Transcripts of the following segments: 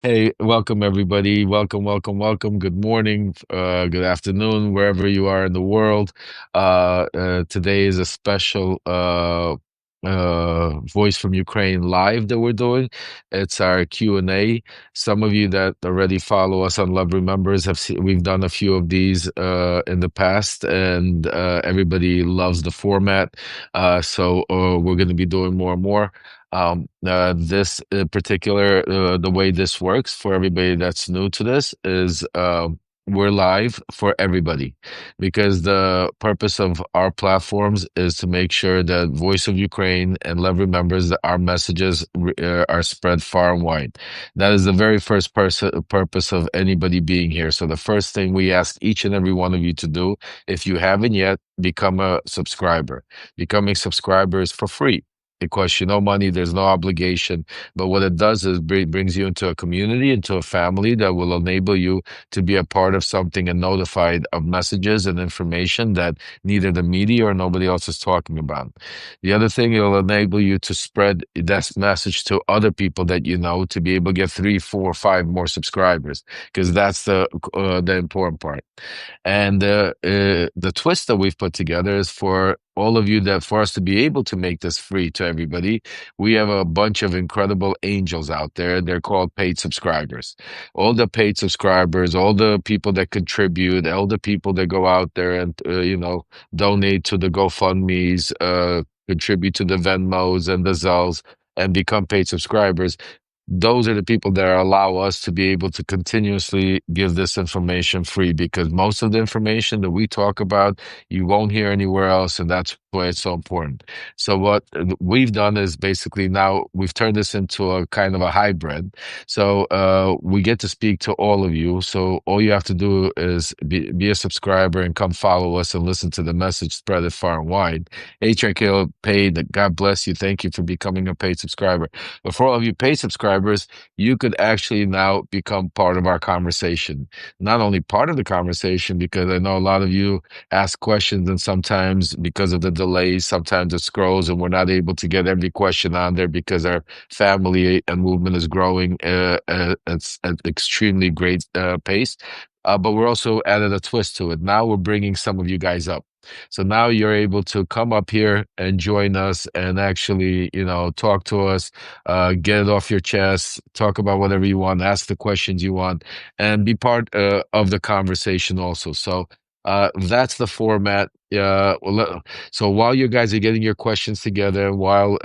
Hey, welcome everybody. Welcome, welcome, welcome. Good morning, good afternoon, wherever you are in the world. Today is a special Voice from Ukraine live that we're doing. It's our Q&A. Some of you that already follow us on Love Remembers have seen we've done a few of these in the past, and everybody loves the format. So we're going to be doing more and more. This particular the way this works for everybody that's new to this is we're live for everybody because the purpose of our platforms is to make sure that Voice of Ukraine and Love remembers that our messages are spread far and wide. That is the very first purpose of anybody being here. So the first thing we ask each and every one of you to do, if you haven't yet, become a subscriber. Becoming subscribers for free. It costs you no money, there's no obligation. But what it does is brings you into a community, into a family that will enable you to be a part of something and notified of messages and information that neither the media or nobody else is talking about. The other thing, it'll enable you to spread that message to other people that you know to be able to get three, four, five more subscribers, because that's the important part. And the twist that we've put together is for all of you that for us to be able to make this free to everybody, we have a bunch of incredible angels out there. They're called paid subscribers. All the paid subscribers, all the people that contribute, all the people that go out there and donate to the GoFundMe's, contribute to the Venmos and the Zelles, and become paid subscribers. Those are the people that allow us to be able to continuously give this information free, because most of the information that we talk about you won't hear anywhere else, and that's why it's so important. So what we've done is basically now we've turned this into a kind of a hybrid. So we get to speak to all of you. So all you have to do is be a subscriber and come follow us and listen to the message, spread it far and wide. HRK paid, God bless you. Thank you for becoming a paid subscriber. But for all of you paid subscribers, you could actually now become part of our conversation. Not only part of the conversation, because I know a lot of you ask questions, and sometimes because of the delays, sometimes it scrolls and we're not able to get every question on there because our family and movement is growing at extremely great pace. But we're also added a twist to it. Now we're bringing some of you guys up. So now you're able to come up here and join us and actually, talk to us, get it off your chest, talk about whatever you want, ask the questions you want, and be part of the conversation also. So that's the format. So while you guys are getting your questions together, while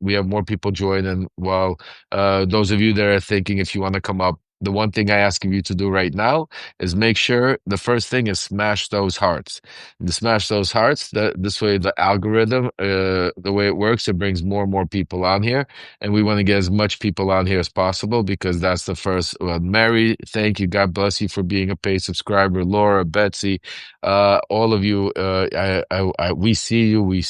we have more people join, and while those of you that are thinking if you want to come up, the one thing I ask of you to do right now is make sure the first thing is smash those hearts. To smash those hearts, this way the algorithm, the way it works, it brings more and more people on here, and we want to get as much people on here as possible, because that's the first one. Mary, thank you. God bless you for being a paid subscriber. Laura, Betsy, all of you, we see you. We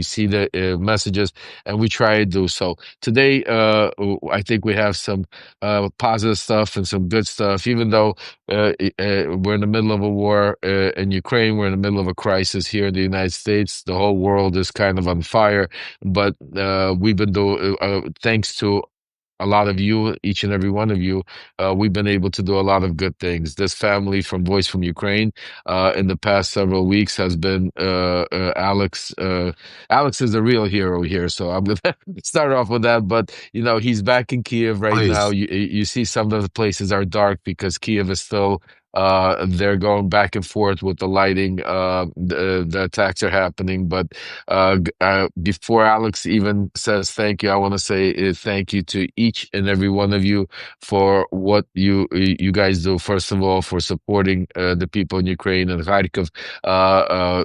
see the messages, and we try to do so. Today, I think we have some positive stuff and some good stuff, even though we're in the middle of a war in Ukraine. We're in the middle of a crisis here in the United States. The whole world is kind of on fire, but we've been doing, thanks to a lot of you, each and every one of you, we've been able to do a lot of good things. This family from Voice from Ukraine, in the past several weeks, has been Alex. Alex is the real hero here, so I'm gonna start off with that. But he's back in Kiev right now. Please. You see, some of the places are dark because Kiev is still. They're going back and forth with the lighting. The attacks are happening, but before Alex even says thank you, I want to say thank you to each and every one of you for what you guys do. First of all, for supporting the people in Ukraine and Kharkiv,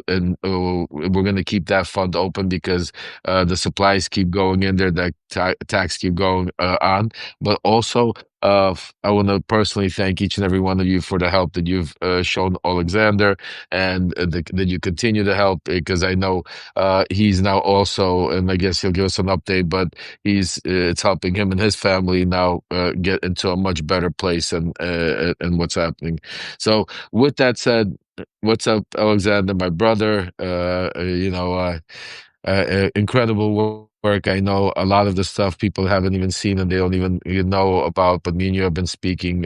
and we're going to keep that fund open because the supplies keep going in there, the attacks keep going on, but also. I want to personally thank each and every one of you for the help that you've shown Oleksandr, and that you continue to help, because I know he's now also, and I guess he'll give us an update, but it's helping him and his family now get into a much better place, and what's happening. So with that said, what's up, Alexander, my brother? Incredible work. I know a lot of the stuff people haven't even seen and they don't even know about. But me and you have been speaking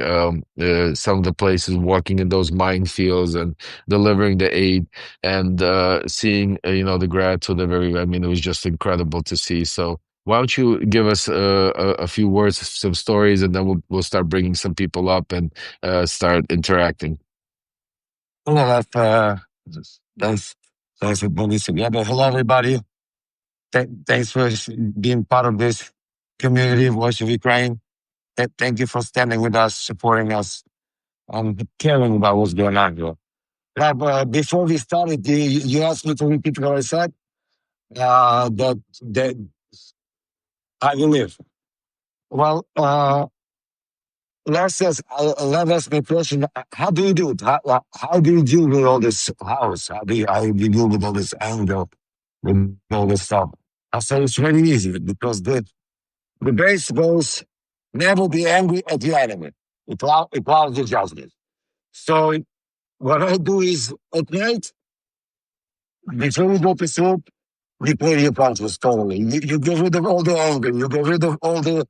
some of the places, walking in those minefields and delivering the aid and seeing the gratitude of every. I mean, it was just incredible to see. So why don't you give us a few words, some stories, and then we'll start bringing some people up and start interacting. Hello, that's that's what brings us together. Hello, everybody. Thanks for being part of this community, Voice of Ukraine. Thank you for standing with us, supporting us, caring about what's going on here. Before we started, you asked me to repeat what I said. That how you live. Well, let's ask me a question. How do you do it? How do you deal with all this house? How do you deal with all this anger, with all this stuff? I said it's very easy because the base goes never be angry at the enemy. It allows the judgment. So what I do is at night, before we go to sleep, we play your punches totally. You get rid of all the anger. You get rid of all the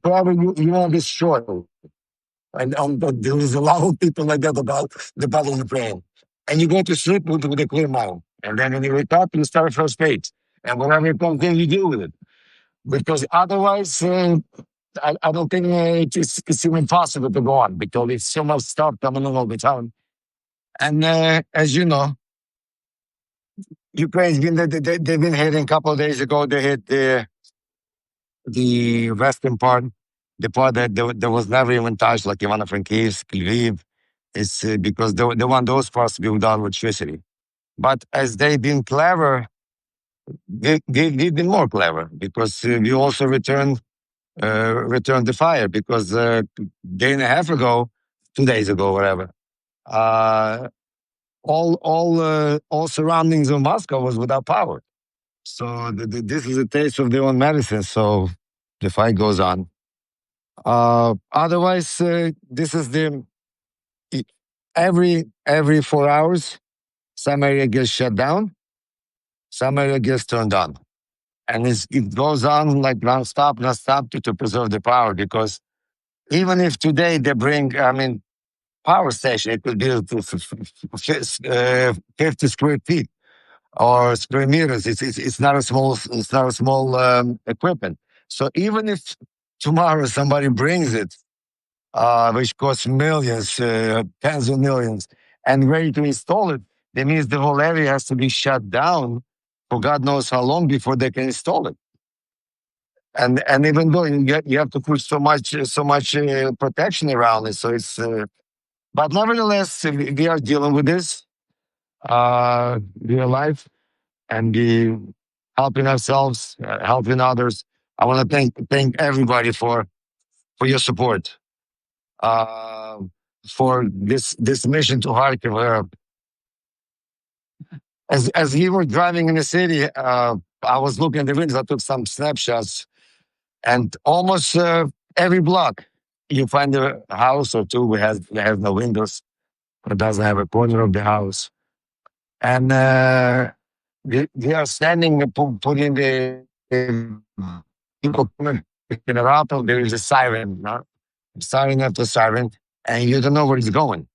problem you want to destroy. And there is a lot of people like that about the battle in Ukraine. And you go to sleep with a clear mind. And then when you wake up, you start first page. And whatever comes in, you deal with it. Because otherwise, I don't think it's even possible to go on because it's so much stuff coming on all the time. And as you know, Ukraine's been they've been hitting a couple of days ago. They hit the western part, the part that there was never even touched, like Ivano-Frankivsk, Lviv. It's because they want those parts to be without electricity. But as they've been clever, we've been more clever because we also returned the fire because day and a half ago, 2 days ago, whatever, uh, all surroundings of Moscow was without power. So this is a taste of their own medicine. So the fight goes on. Otherwise, this is e- every 4 hours, some area gets shut down, some area gets turned on, and it goes on like nonstop to preserve the power. Because even if today they bring, I mean, power station, it could be 50 square feet or square meters. It's not a small equipment. So even if tomorrow somebody brings it, which costs millions, tens of millions, and ready to install it, that means the whole area has to be shut down for God knows how long before they can install it. And even though you have to put so much protection around it, so it's. But nevertheless, we are dealing with this. We are alive and we helping ourselves, helping others. I want to thank everybody for your support, uh, for this mission to Kharkiv. As we were driving in the city, I was looking at the windows. I took some snapshots, and almost every block you find a house or two that has no windows or doesn't have a corner of the house. And we are standing, putting the people coming in a rattle. There is a siren, no? Siren after siren, and you don't know where it's going.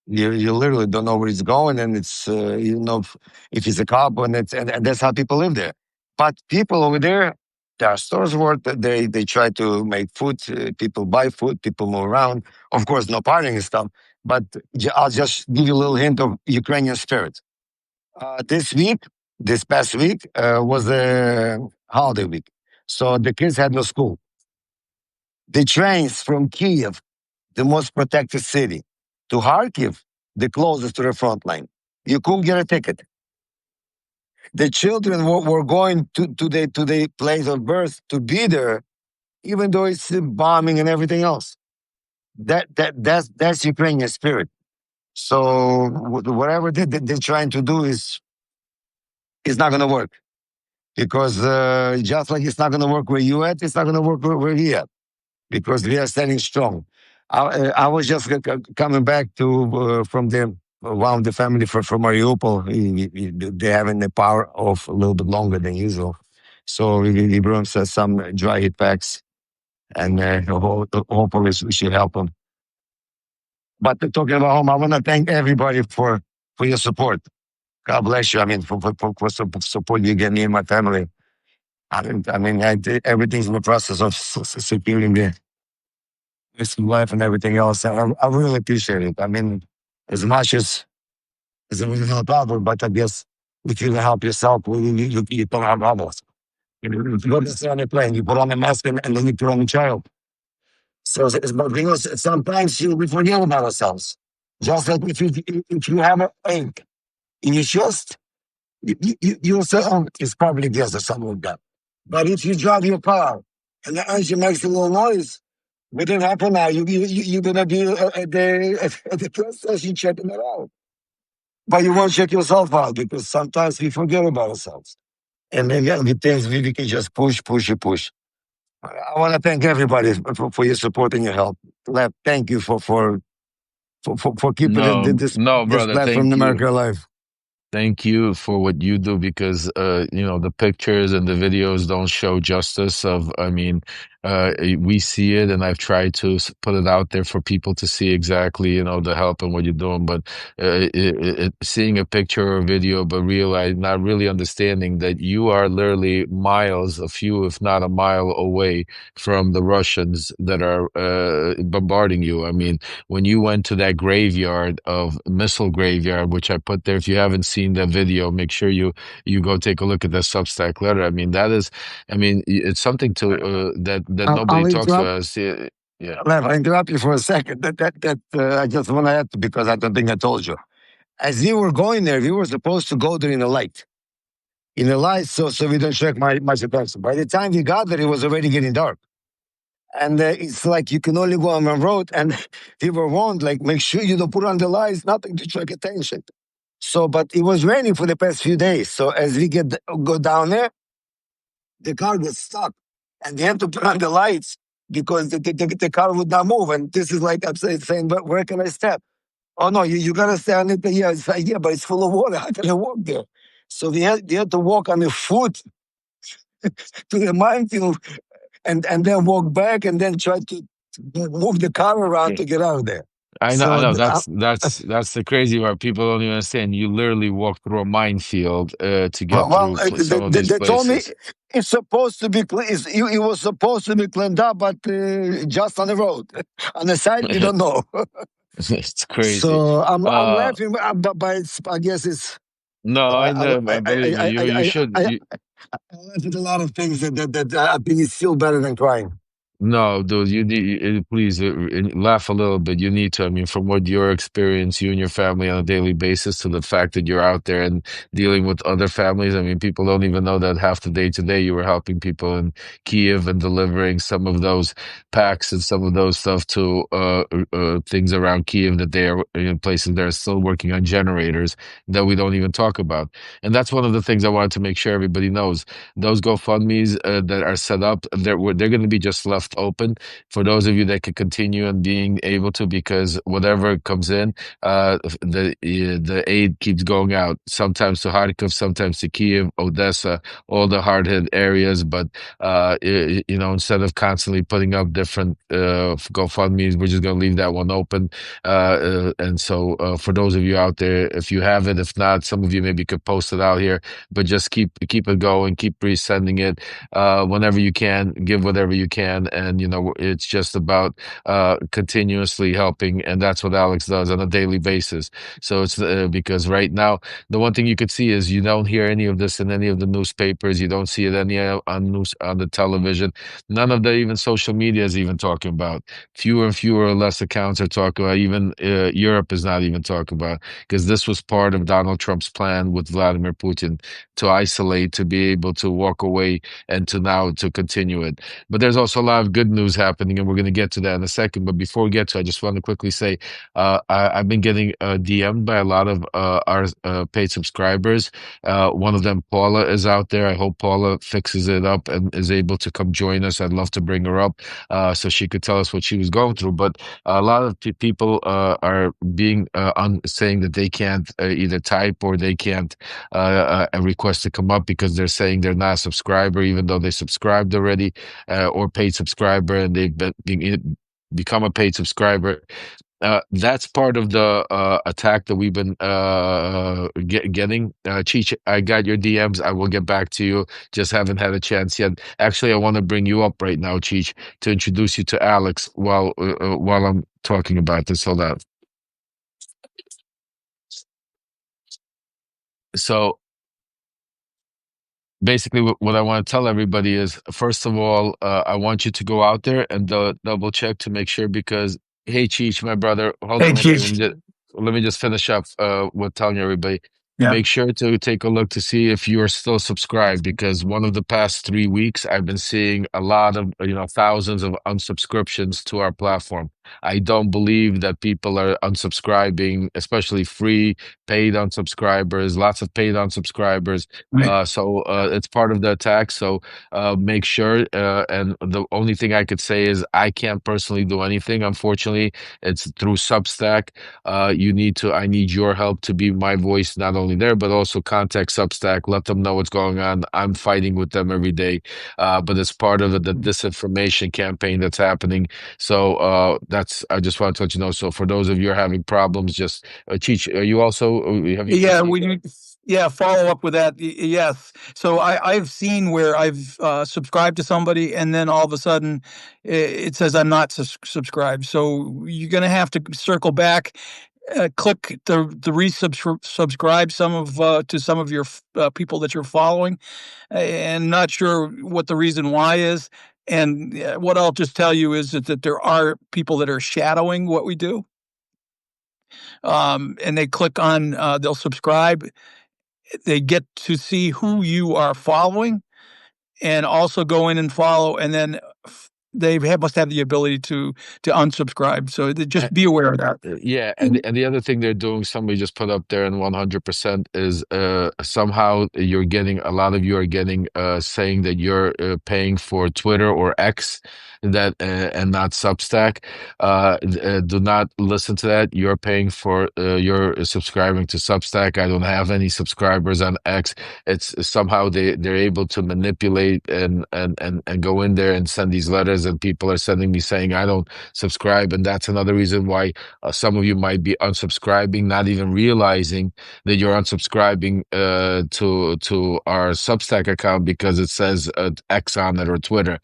You literally don't know where it's going, and it's you know if it's a cop, and that's how people live there. But people over there, there are stores work. They try to make food. People buy food. People move around. Of course, no partying and stuff. But I'll just give you a little hint of Ukrainian spirit. This week, this past week, was a holiday week. So the kids had no school. The trains from Kiev, the most protected city, to Kharkiv, the closest to the front line, you couldn't get a ticket. The children were going to the place of birth to be there, even though it's bombing and everything else. That's Ukrainian spirit. So whatever they're trying to do is not going to work. Because just like it's not going to work where you at, it's not going to work where he at, because we are standing strong. I was just coming back from them one of the family from Mariupol, they having the power off a little bit longer than usual. So we brought some dry heat packs, and hopefully we should help them. But talking about home, I want to thank everybody for your support. God bless you. I mean, for support you get me and my family. I did everything's in the process of securing the this life and everything else. I really appreciate it. I mean, as much as it will help out, but I guess if you help yourself, you don't have others. You go to on a plane, you put on a mask, and then you put on a child. So but sometimes we forget about ourselves. Just like if you have an ache in your chest, you'll say, oh, it's probably this or something like that. But if you drive your car and the engine makes a little noise, within half an hour, you're going to be at the gas station checking it out. But you won't check yourself out because sometimes we forget about ourselves. And then with things we can just push. I want to thank everybody for your support and your help. Thank you for keeping No, no, this brother. platform in Thank you. America alive. Thank you for what you do because the pictures and the videos don't show justice of we see it and I've tried to put it out there for people to see exactly, the help and what you're doing, but seeing a picture or a video but realize not really understanding that you are literally miles, a few if not a mile away from the Russians that are bombarding you. I mean, when you went to that graveyard of missile graveyard, which I put there. If you haven't seen that video, make sure you go take a look at that Substack letter. I mean, it's something to that nobody I'll talks interrupt. about. Yeah. Lev, I interrupt you for a second. I just want to add because I don't think I told you. As we were going there, we were supposed to go there in the light. In the light, so we don't check my attention. By the time we got there, it was already getting dark. And it's like you can only go on one road. And we were warned, like, make sure you don't put on the lights, nothing to check attention. So, but it was raining for the past few days. So as we go down there, the car gets stuck. And we have to put on the lights because the car would not move. And this is like I'm saying, but where can I step? Oh no, you gotta stay on it. Yeah, it's like, yeah, but it's full of water. How can I walk there? So we had to walk on the foot to the minefield and then walk back and then try to move the car around to get out of there. I So know. That's the crazy part. People don't even understand. You literally walk through a minefield to get well, through some of these they told me places. it's supposed to be it was supposed to be cleaned up, but just on the road, on the side we don't know. It's crazy. So I'm Uh, laughing, but I guess it's no, I know, man. Believe me, you should. I laugh at a lot of things that I think is still better than crying. No, dude, you need please laugh a little bit. You need to. I mean, from what your experience, you and your family on a daily basis, to the fact that you're out there and dealing with other families. I mean, people don't even know that half the day today you were helping people in Kiev and delivering some of those packs and some of those stuff to things around Kiev that they are in places that are still working on generators that we don't even talk about. And that's one of the things I wanted to make sure everybody knows. Those GoFundMe's that are set up, they're going to be just left open for those of you that could continue and being able to, because whatever comes in, the aid keeps going out. Sometimes to Kharkiv, sometimes to Kiev, Odessa, all the hard hit areas. But instead of constantly putting up different GoFundMe's, we're just going to leave that one open. And so for those of you out there, if you have it, if not, some of you maybe could post it out here, but just keep it going, keep resending it whenever you can, give whatever you can, and it's just about continuously helping, and that's what Alex does on a daily basis. So it's because right now the one thing you could see is you don't hear any of this in any of the newspapers, you don't see it any on the television, none of the even social media is even talking about. Fewer and fewer or less accounts are talking about. Even Europe is not even talking about, because this was part of Donald Trump's plan with Vladimir Putin to isolate, to be able to walk away, and to now to continue it. But there's also a lot of good news happening, and we're going to get to that in a second. But before we get to, I just want to quickly say, I've been getting DM'd by a lot of our paid subscribers. One of them, Paula, is out there. I hope Paula fixes it up and is able to come join us. I'd love to bring her up so she could tell us what she was going through. But a lot of people are being saying that they can't either type or they can't request to come up because they're saying they're not a subscriber, even though they subscribed already, or paid subscriber, and become a paid subscriber. That's part of the attack that we've been getting. Cheech, I got your DMs. I will get back to you. Just haven't had a chance yet. Actually, I want to bring you up right now, Cheech, to introduce you to Alex while I'm talking about this. Hold on. So basically what I want to tell everybody is, first of all, I want you to go out there and double check to make sure because, hey, Cheech, my brother, hold Hey, on one second. Chief. Let me just finish up with telling everybody. Yeah. Make sure to take a look to see if you're still subscribed because one of the past 3 weeks I've been seeing a lot of, thousands of unsubscriptions to our platform. I don't believe that people are unsubscribing, especially free paid unsubscribers, lots of paid unsubscribers. Right. So it's part of the attack. So make sure. And the only thing I could say is I can't personally do anything. Unfortunately, it's through Substack. I need your help to be my voice, not only there, but also contact Substack, let them know what's going on. I'm fighting with them every day. But it's part of the disinformation campaign that's happening. So I just want to let you know. So for those of you who are having problems, just Cheech, are you also, have you Yeah, received we that? need. Yeah, follow up with that. Yes. So I've seen where I've subscribed to somebody, and then all of a sudden, it says I'm not subscribed. So you're gonna have to circle back, click the resubscribe some of to some of your people that you're following, and not sure what the reason why is. And what I'll just tell you is that there are people that are shadowing what we do, and they click on, they'll subscribe. They get to see who you are following, and also go in and follow, and then must have the ability to unsubscribe. So just be aware of that. Yeah, and the other thing they're doing, somebody just put up there, and 100% is somehow you're getting a lot of you are getting saying that you're paying for Twitter or X that and not Substack. Do not listen to that. You're paying for you're subscribing to Substack. I don't have any subscribers on X. It's somehow they're able to manipulate and go in there and send these letters, and people are sending me saying I don't subscribe, and that's another reason why some of you might be unsubscribing, not even realizing that you're unsubscribing to our Substack account because it says X on it or Twitter.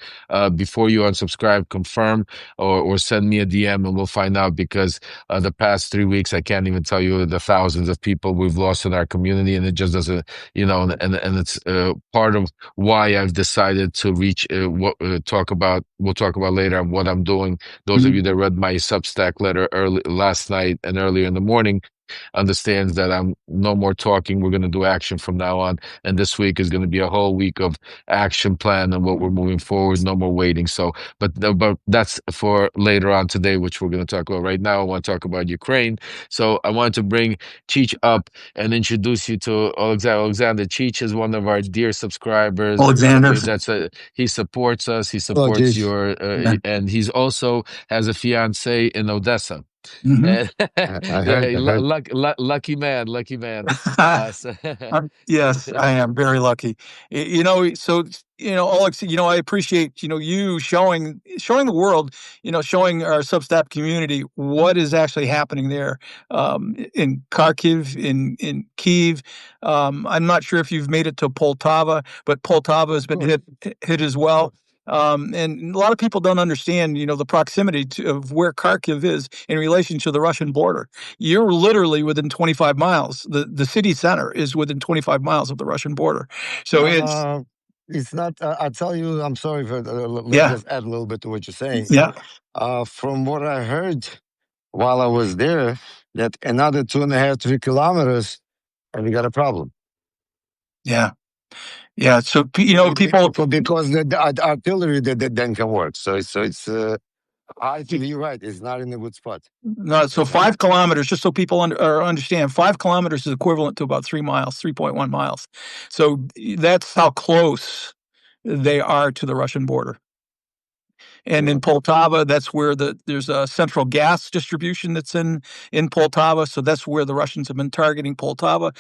Before you unsubscribe, confirm or send me a DM and we'll find out because the past 3 weeks, I can't even tell you the thousands of people we've lost in our community, and it just doesn't, and it's part of why I've decided to reach we'll talk about later on what I'm doing. Those of Mhm. you that read my Substack letter early last night and earlier in the morning understands that I'm no more talking. We're going to do action from now on. And this week is going to be a whole week of action plan and what we're moving forward. No more waiting. So, but that's for later on today, which we're going to talk about. Right now, I want to talk about Ukraine. So I wanted to bring Cheech up and introduce you to Alexander. Alexander Cheech is one of our dear subscribers. Alexander. He supports us. He Hello, supports Chief. your, Yeah. and he's also has a fiance in Odessa. Hmm. And I heard. I heard. lucky man, lucky man. So Yes, I am very lucky. So Alex, I appreciate you showing the world, showing our Substack community what is actually happening there, in Kharkiv, in Kiev. I'm not sure if you've made it to Poltava, but Poltava has been hit as well. And a lot of people don't understand, the proximity of where Kharkiv is in relation to the Russian border. You're literally within 25 miles. The city center is within 25 miles of the Russian border. So it's Uh, it's not. I tell you, I'm sorry for. Let me yeah, just add a little bit to what you're saying. yeah, From what I heard while I was there, that another 2.5, 3 kilometers, and we got a problem. yeah. Yeah. So people. because the artillery that then can work. So it's I think you're right. It's not in a good spot. No, so 5 kilometers, just so people understand, 5 kilometers is equivalent to about 3 miles, 3.1 miles. So that's how close they are to the Russian border. And in Poltava, that's where there's a central gas distribution that's in Poltava. So that's where the Russians have been targeting Poltava.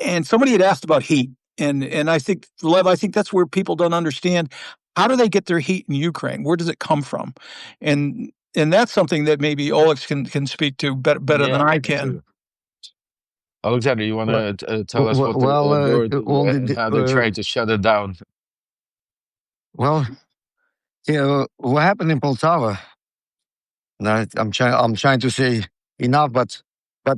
And somebody had asked about heat. And I think, Lev, I think that's where people don't understand, how do they get their heat in Ukraine? Where does it come from? And that's something that maybe Olex can speak to better than I can. Oleksandr, you want to tell us what all and how they're trying to shut it down? Well, what happened in Poltava? No, I'm trying to say enough, but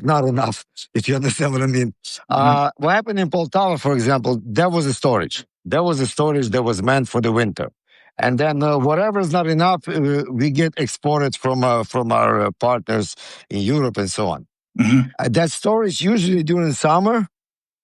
not enough. If you understand what I mean. What happened in Poltava, for example, there was a storage. There was a storage that was meant for the winter, and then whatever is not enough, we get exported from our partners in Europe and so on. That storage usually during summer,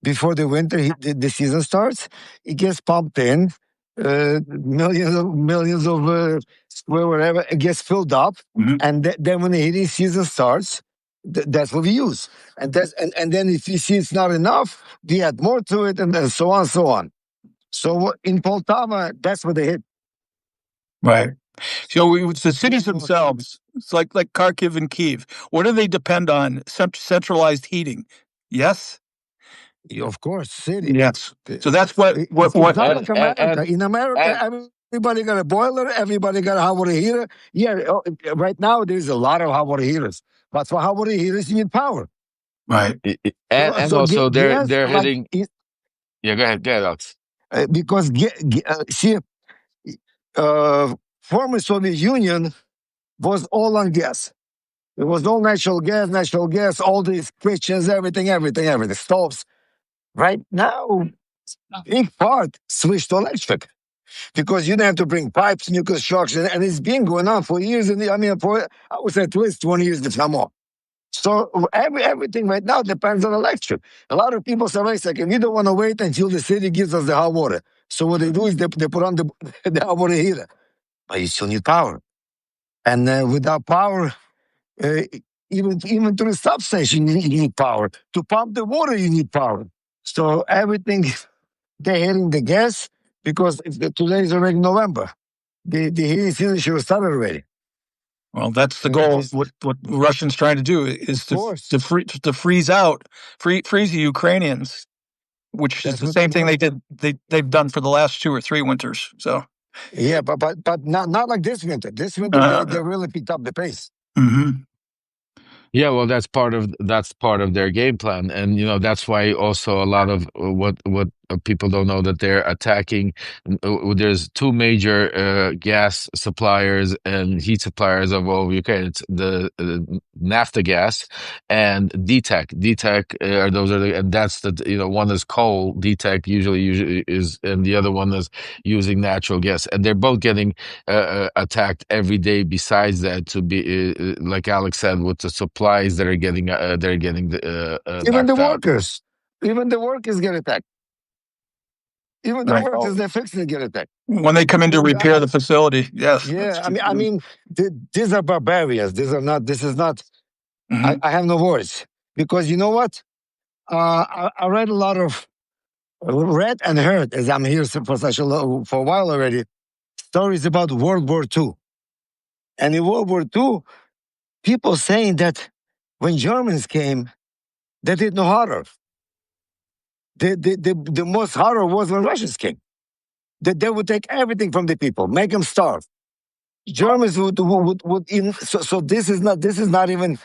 before the winter the season starts, it gets pumped in. Millions of square whatever, it gets filled up, and then when the heating season starts, that's what we use. And then if you see it's not enough, we add more to it, and then so on, so on. So in Poltava, that's what they hit. Right. So it's the cities themselves. It's like Kharkiv and Kyiv. What do they depend on? Centralized heating. Yes. Of course, city. Yes. So that's what. It's not like America. In America, everybody got a boiler. Everybody got a hot water heater. Yeah, right now there's a lot of hot water heaters, but for hot water heaters you need power. Right. And So also they're like, hitting. Yeah, go ahead, Alex. Because see, former Soviet Union was all on gas. It was all natural gas, all these kitchens, everything, stoves. Right now, big part switched to electric because you don't have to bring pipes, new construction, and it's been going on for years. And I would say at least 20 years, if not more. So everything right now depends on electric. A lot of people say, wait a second, we don't want to wait until the city gives us the hot water. So what they do is they put on the hot water heater, but you still need power. And without power, even to the substation, you need power. To pump the water, you need power. So everything, they're hitting the gas because today is already November. The heating season should have started already. Well, that's the goal. What Russians trying to do is to freeze the Ukrainians, which is the same thing they've done for the last 2 or 3 winters. So yeah, but not like this winter. This winter they really picked up the pace. Yeah, well, that's part of their game plan, and that's why also a lot of what people don't know, that they're attacking. There's 2 major gas suppliers and heat suppliers of all of Ukraine. It's the naphtha gas and DTEK. DTEK and that's one is coal. DTEK usually is, and the other one is using natural gas, and they're both getting attacked every day. Besides that, to be like Alex said, with the supplies that are getting even the workers, get attacked. Even the workers they're fixing to get attacked when they come in to repair the facility. Yes. Yeah, I mean, these are barbarians. These are not. This is not. I have no words because you know what? I read a lot of and heard, as I'm here for a while already, stories about World War II. And in World War II, people saying that when Germans came, they did no horror. The most horror was when Russians came. That they would take everything from the people, make them starve. Germans would so this is not even,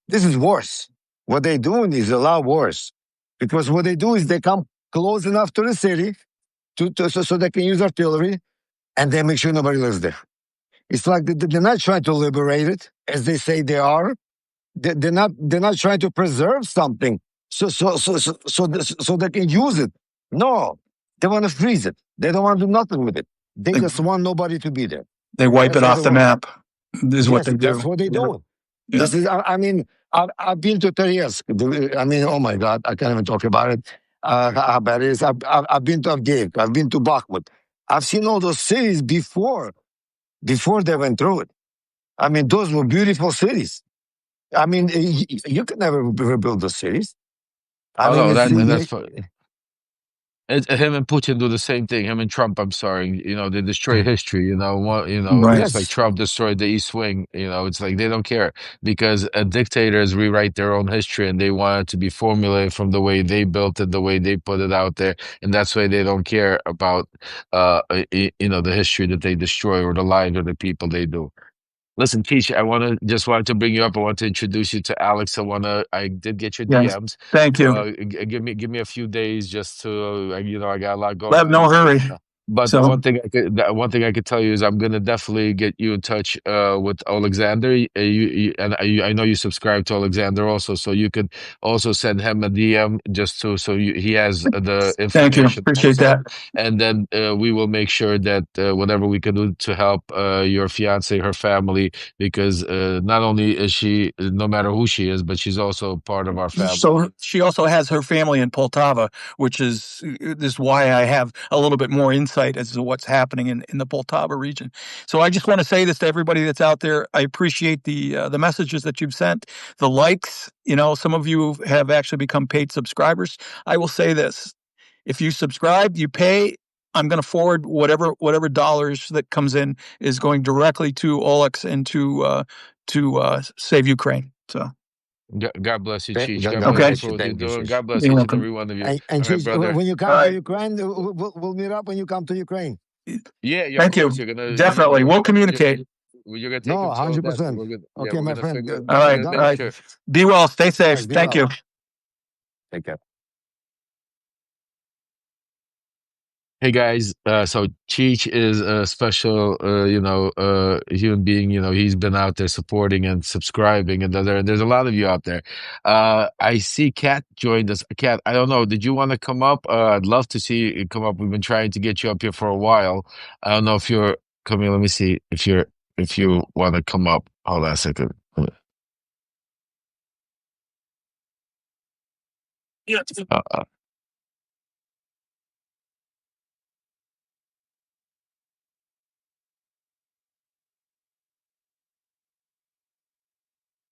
this is worse. What they're doing is a lot worse. Because what they do is they come close enough to the city so they can use artillery, and they make sure nobody lives there. It's like they're not trying to liberate it, as they say they are. They're not trying to preserve something so they can use it. No, they want to freeze it. They don't want to do nothing with it. They just want nobody to be there. They wipe it off the map. Is what they do. That's what they do. This is. I mean, I've been to 30 years. I mean, oh my God, I can't even talk about it. how bad it is. I've been to Avdiivka. I've been to Bakhmut. I've seen all those cities before they went through it. I mean, those were beautiful cities. I mean, you could never rebuild those cities. I Oh mean, no, it's that's him and Putin do the same thing. Him and Trump, I'm sorry, they destroy history. Right. Just like yes. Trump destroyed the East Wing. It's like they don't care because dictators rewrite their own history and they want it to be formulated from the way they built it, the way they put it out there, and that's why they don't care about the history that they destroy or the lives of the people they do. Listen, Keisha, just wanted to bring you up. I want to introduce you to Alex. I did get your Yes. DMs. Thank you. Give me a few days just to, I got a lot going Let on. no hurry. But the So one thing I could tell you is I'm gonna definitely get you in touch with Oleksandr. I know you subscribe to Oleksandr also, so you could also send him a DM just he has the thank you. information Appreciate also, that. and then we will make sure that whatever we can do to help your fiance, her family, because not only is she, no matter who she is, but she's also part of our family. So she also has her family in Poltava, which is why I have a little bit more insight as to what's happening in the Poltava region. So I just want to say this to everybody that's out there. I appreciate the messages that you've sent, the likes. Some of you have actually become paid subscribers. I will say this: if you subscribe, you pay. I'm going to forward whatever dollars that comes in is going directly to Olex and to save Ukraine. So. God bless you, Cheech. God God bless you Okay. bless for you. what you're Thank you, doing. Shish. God bless You're each and every welcome. one of you. And All right, Shish, brother. when you All come to right. Ukraine, we'll meet up when you come to Ukraine. Yeah, of Thank course. you. You're Definitely. We'll you're, communicate. you're gonna take No, him to Odessa. 100%. Okay, We're my gonna friend. figure. All We're right. gonna All make right. sure. Be well. Stay safe. Yes, be Thank well. you. Take care. Hey guys, so Cheech is a special, human being. He's been out there supporting and subscribing, and there's a lot of you out there. I see Kat joined us. Kat, I don't know. Did you want to come up? I'd love to see you come up. We've been trying to get you up here for a while. I don't know if you're coming. Let me see if you want to come up. Hold on a second. Uh,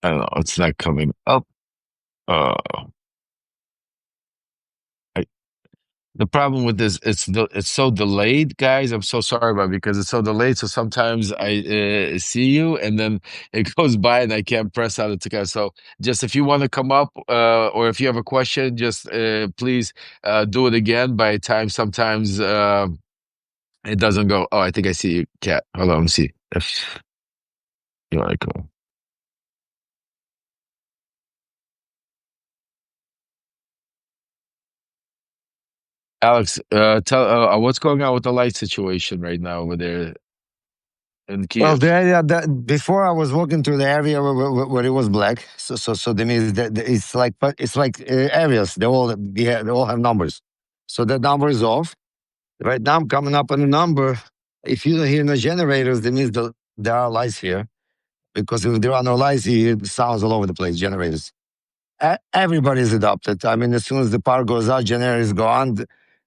I don't know. It's not coming up. Uh, The problem with this, it's so delayed, guys. I'm so sorry about it because it's so delayed. So sometimes I see you and then it goes by and I can't press out the ticket. So just if you want to come up or if you have a question, just please do it again. By time sometimes it doesn't go. Oh, I think I see you, Cat. Hold on, let me see if you want to go. Alex, tell what's going on with the light situation right now over there in Well, the Kiev. area that before I was walking through the area where it was black, so that means that it's like areas. They all have numbers. So that number is off. Right now, I'm coming up on a number. If you don't hear no generators, that means there are lights here. Because if there are no lights, you hear sounds all over the place. Generators. Everybody's adopted. I mean, as soon as the power goes out, generators go on.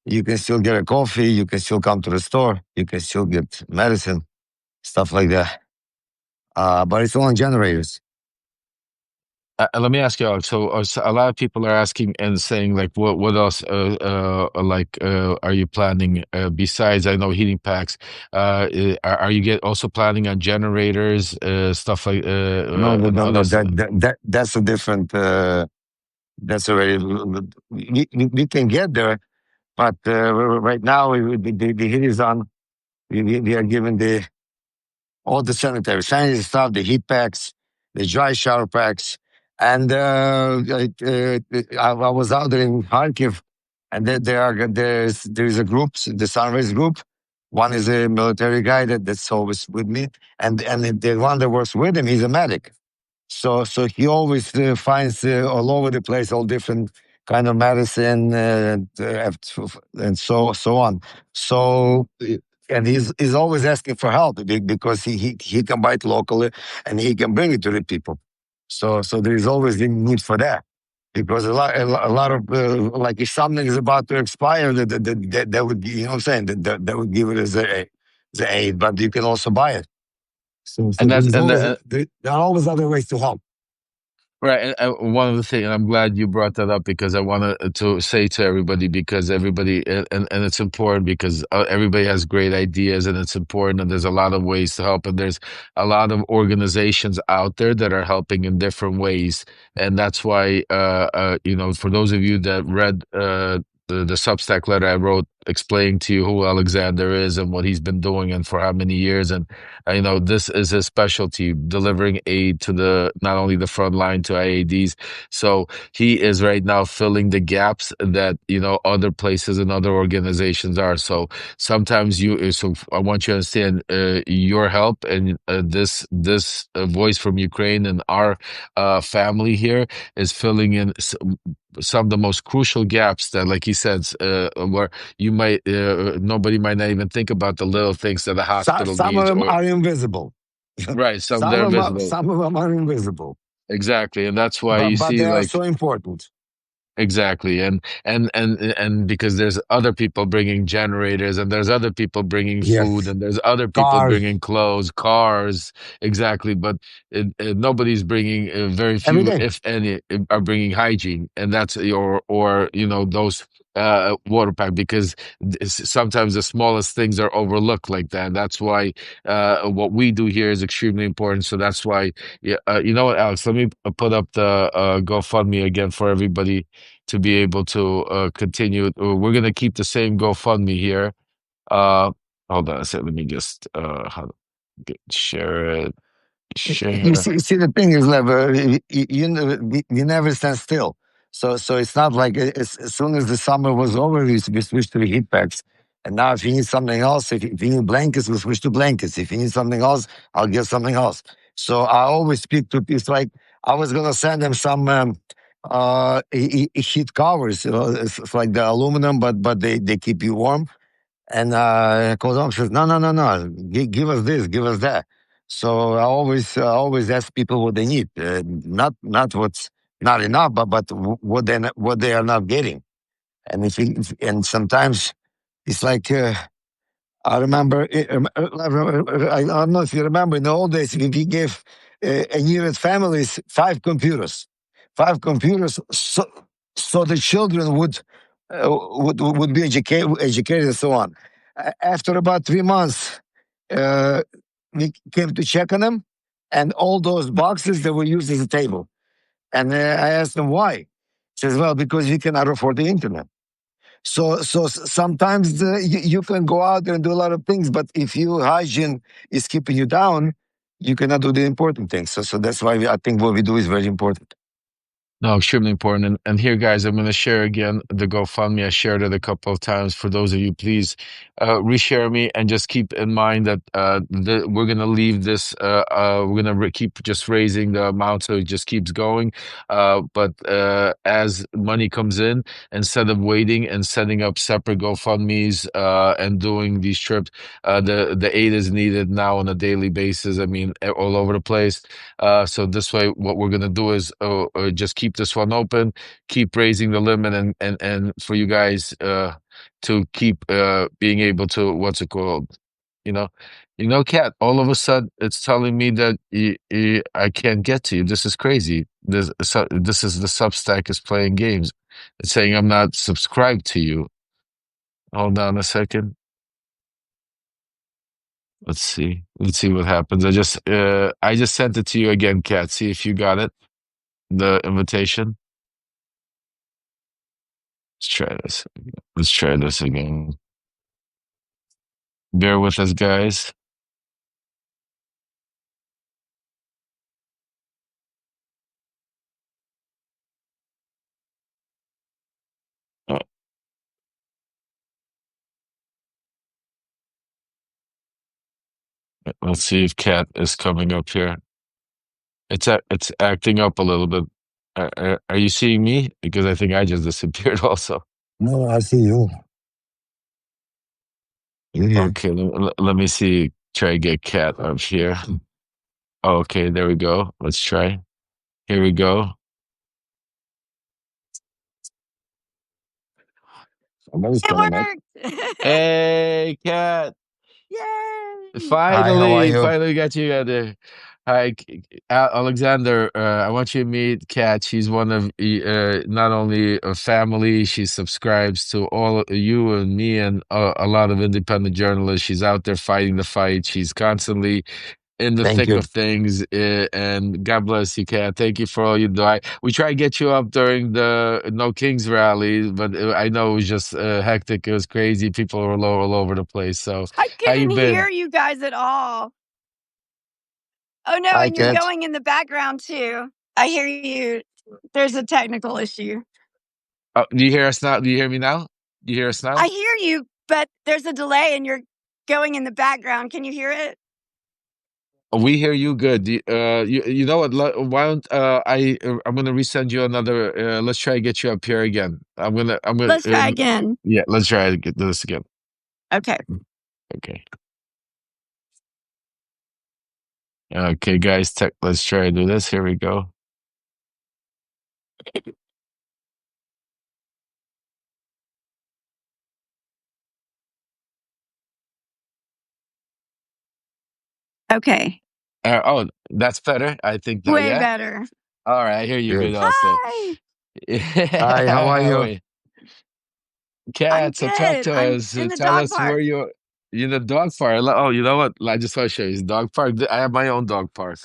You can still get a coffee. You can still come to the store. You can still get medicine, stuff like that. But it's all on generators. Let me ask you, Alex. So a lot of people are asking and saying, like, what else, are you planning besides? I know heating packs. Are you also planning on generators, stuff like, No, no, and no, no. others? That's a different. That's already. We can get there, but right now the heat is on. We are given all the sanitary stuff, the heat packs, the dry shower packs, and I was out there in Kharkiv, and there's a group, the Sunrise group. One is a military guy that's always with me, and the one that works with him, he's a medic. So he always finds all over the place all different kind of medicine and so on. So and he's always asking for help because he can buy it locally and he can bring it to the people. So there is always the need for that. because a lot of like if something is about to expire, that would you know what I'm saying that would give it as the aid, but you can also buy it. So And that's there's and always that, there are always other ways to help. Right, and one of the things, and I'm glad you brought that up because I want to say to everybody because everybody, and it's important because everybody has great ideas and it's important and there's a lot of ways to help and there's a lot of organizations out there that are helping in different ways, and that's why, for those of you that read the Substack letter I wrote explaining to you who Alexander is and what he's been doing and for how many years, and this is his specialty, delivering aid to the not only the front line to IADs. So he is right now filling the gaps that other places and other organizations are. So sometimes so I want you to understand your help and this voice from Ukraine and our family here is filling in some of the most crucial gaps that, like he says, where you might nobody might not even think about the little things that the hospital Some of needs, them or are invisible. right, some they're invisible. Some of them are invisible, Exactly, and that's why you but see they are like so important. exactly, and because there's other people bringing generators, and there's other people bringing food, Yes, and there's other people cars bringing clothes, cars, exactly. But nobody's bringing. Very every few, day. if any, are bringing hygiene, and that's or those water pipe because sometimes the smallest things are overlooked like that. That's why what we do here is extremely important. So that's why, yeah, you know what, Alex? Let me put up the GoFundMe again for everybody to be able to continue. We're gonna keep the same GoFundMe here. Uh, Hold on a second. Let me just share it. Share. You see, the thing is, Lev, we never stand still. So it's not like as soon as the summer was over, we switched to the heat packs. And now, if you need something else, if you need blankets, we switch to blankets. If you need something else, I'll get something else. So I always speak to. It's like I was gonna send them some heat covers. It's like the aluminum, but they keep you warm. And Kozlov says, no, no, no, no, give us this, give us that. So I always ask people what they need, not what's not enough, but what they are not getting. And and sometimes it's like I remember, I don't know if you remember, in the old days, we gave Inuit families five computers, so the children would be educated and so on. After about 3 months, uh, we came to check on them, and all those boxes that were used as a table. And I asked them why. He says, well, because we cannot afford the internet. So sometimes you can go out there and do a lot of things, but if your hygiene is keeping you down, you cannot do the important things. So that's why I think what we do is very important. No, extremely important. And here, guys, I'm going to share again the GoFundMe. I shared it a couple of times. For those of you, please reshare me and just keep in mind that we're going to leave this. We're going to keep just raising the amount so it just keeps going. But as money comes in, instead of waiting and setting up separate GoFundMes and doing these trips, the aid is needed now on a daily basis. I mean, all over the place. So this way, what we're gonna do is just keep this one open, keep raising the limit, and for you guys to keep being able to what's it called? You know, Kat. All of a sudden, it's telling me that I can't get to you. This is crazy. This is the Substack is playing games. It's saying I'm not subscribed to you. Hold on a second. Let's see. Let's see what happens. I just sent it to you again, Kat. See if you got it. The invitation. Let's try this. Let's try this again. Bear with us, guys. Uh, let's see if Cat is coming up here. It's acting up a little bit. Are you seeing me? Because I think I just disappeared also. No, I see you. You're here. Okay, let me see. Try to get Cat up here. Okay, there we go. Let's try. Here we go. That was It kind of nice. worked. Hey, Kat. Yay. Hi, how are Finally, you? finally got you out there. Hi, Alexander. I want you to meet Kat. She's one of not only a family, she subscribes to all of you and me and a lot of independent journalists. She's out there fighting the fight. She's constantly in the Thank thick you. of things. And God bless you, Kat. Thank you for all you do. We tried to get you up during the No Kings rally, but I know it was just hectic. It was crazy. People were all over the place. So, I how you couldn't been? hear you guys at all. Oh no, Hi, and you're Kat. going in the background too. I hear you. There's a technical issue. Do you hear us now? Do you hear me now? Do you hear us I now? hear you, but there's a delay and you're going in the background. Can you hear it? We hear you good. You know what? Why don't I'm gonna resend you another. Let's try to get you up here again. I'm gonna Let's try again. yeah. Let's try to get this again. Okay. Okay. Okay, guys. Let's try to do this. Here we go. Okay. Oh, that's better. I think that. Way Yeah. better. All right. I hear you good. Good. Also. Hi. Hi, how are Yeah. you? Wait. I'm Cat. So talk good. to I'm us. in the Tell dog us park. where you're in the dog park. Oh, you know what? I just want to show you. It's dog park. I have my own dog park.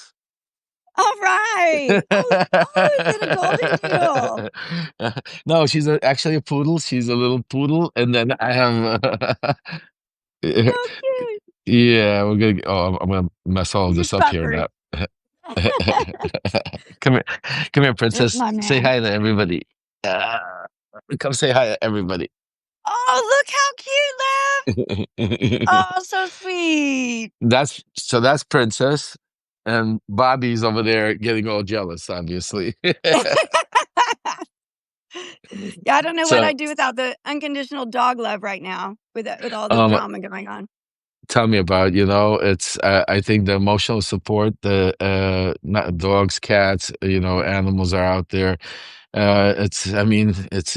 All right. Oh, is it a golden doodle? No, actually a poodle. She's a little poodle, and then I have. So cute. Yeah, we're gonna. Oh, I'm gonna mess all of He's this just up here puppery. now. Come here, come here, It's princess. my Say man. hi to everybody. Uh, Come say hi to everybody. Oh, look how cute, Lev. Oh, so sweet. That's princess, and Bobby's over there getting all jealous, obviously. Yeah, I don't know what So, I'd do without the unconditional dog love right now with all the um, drama going on. tell me about, it's I think the emotional support, the not dogs, cats, animals are out there. I mean, it's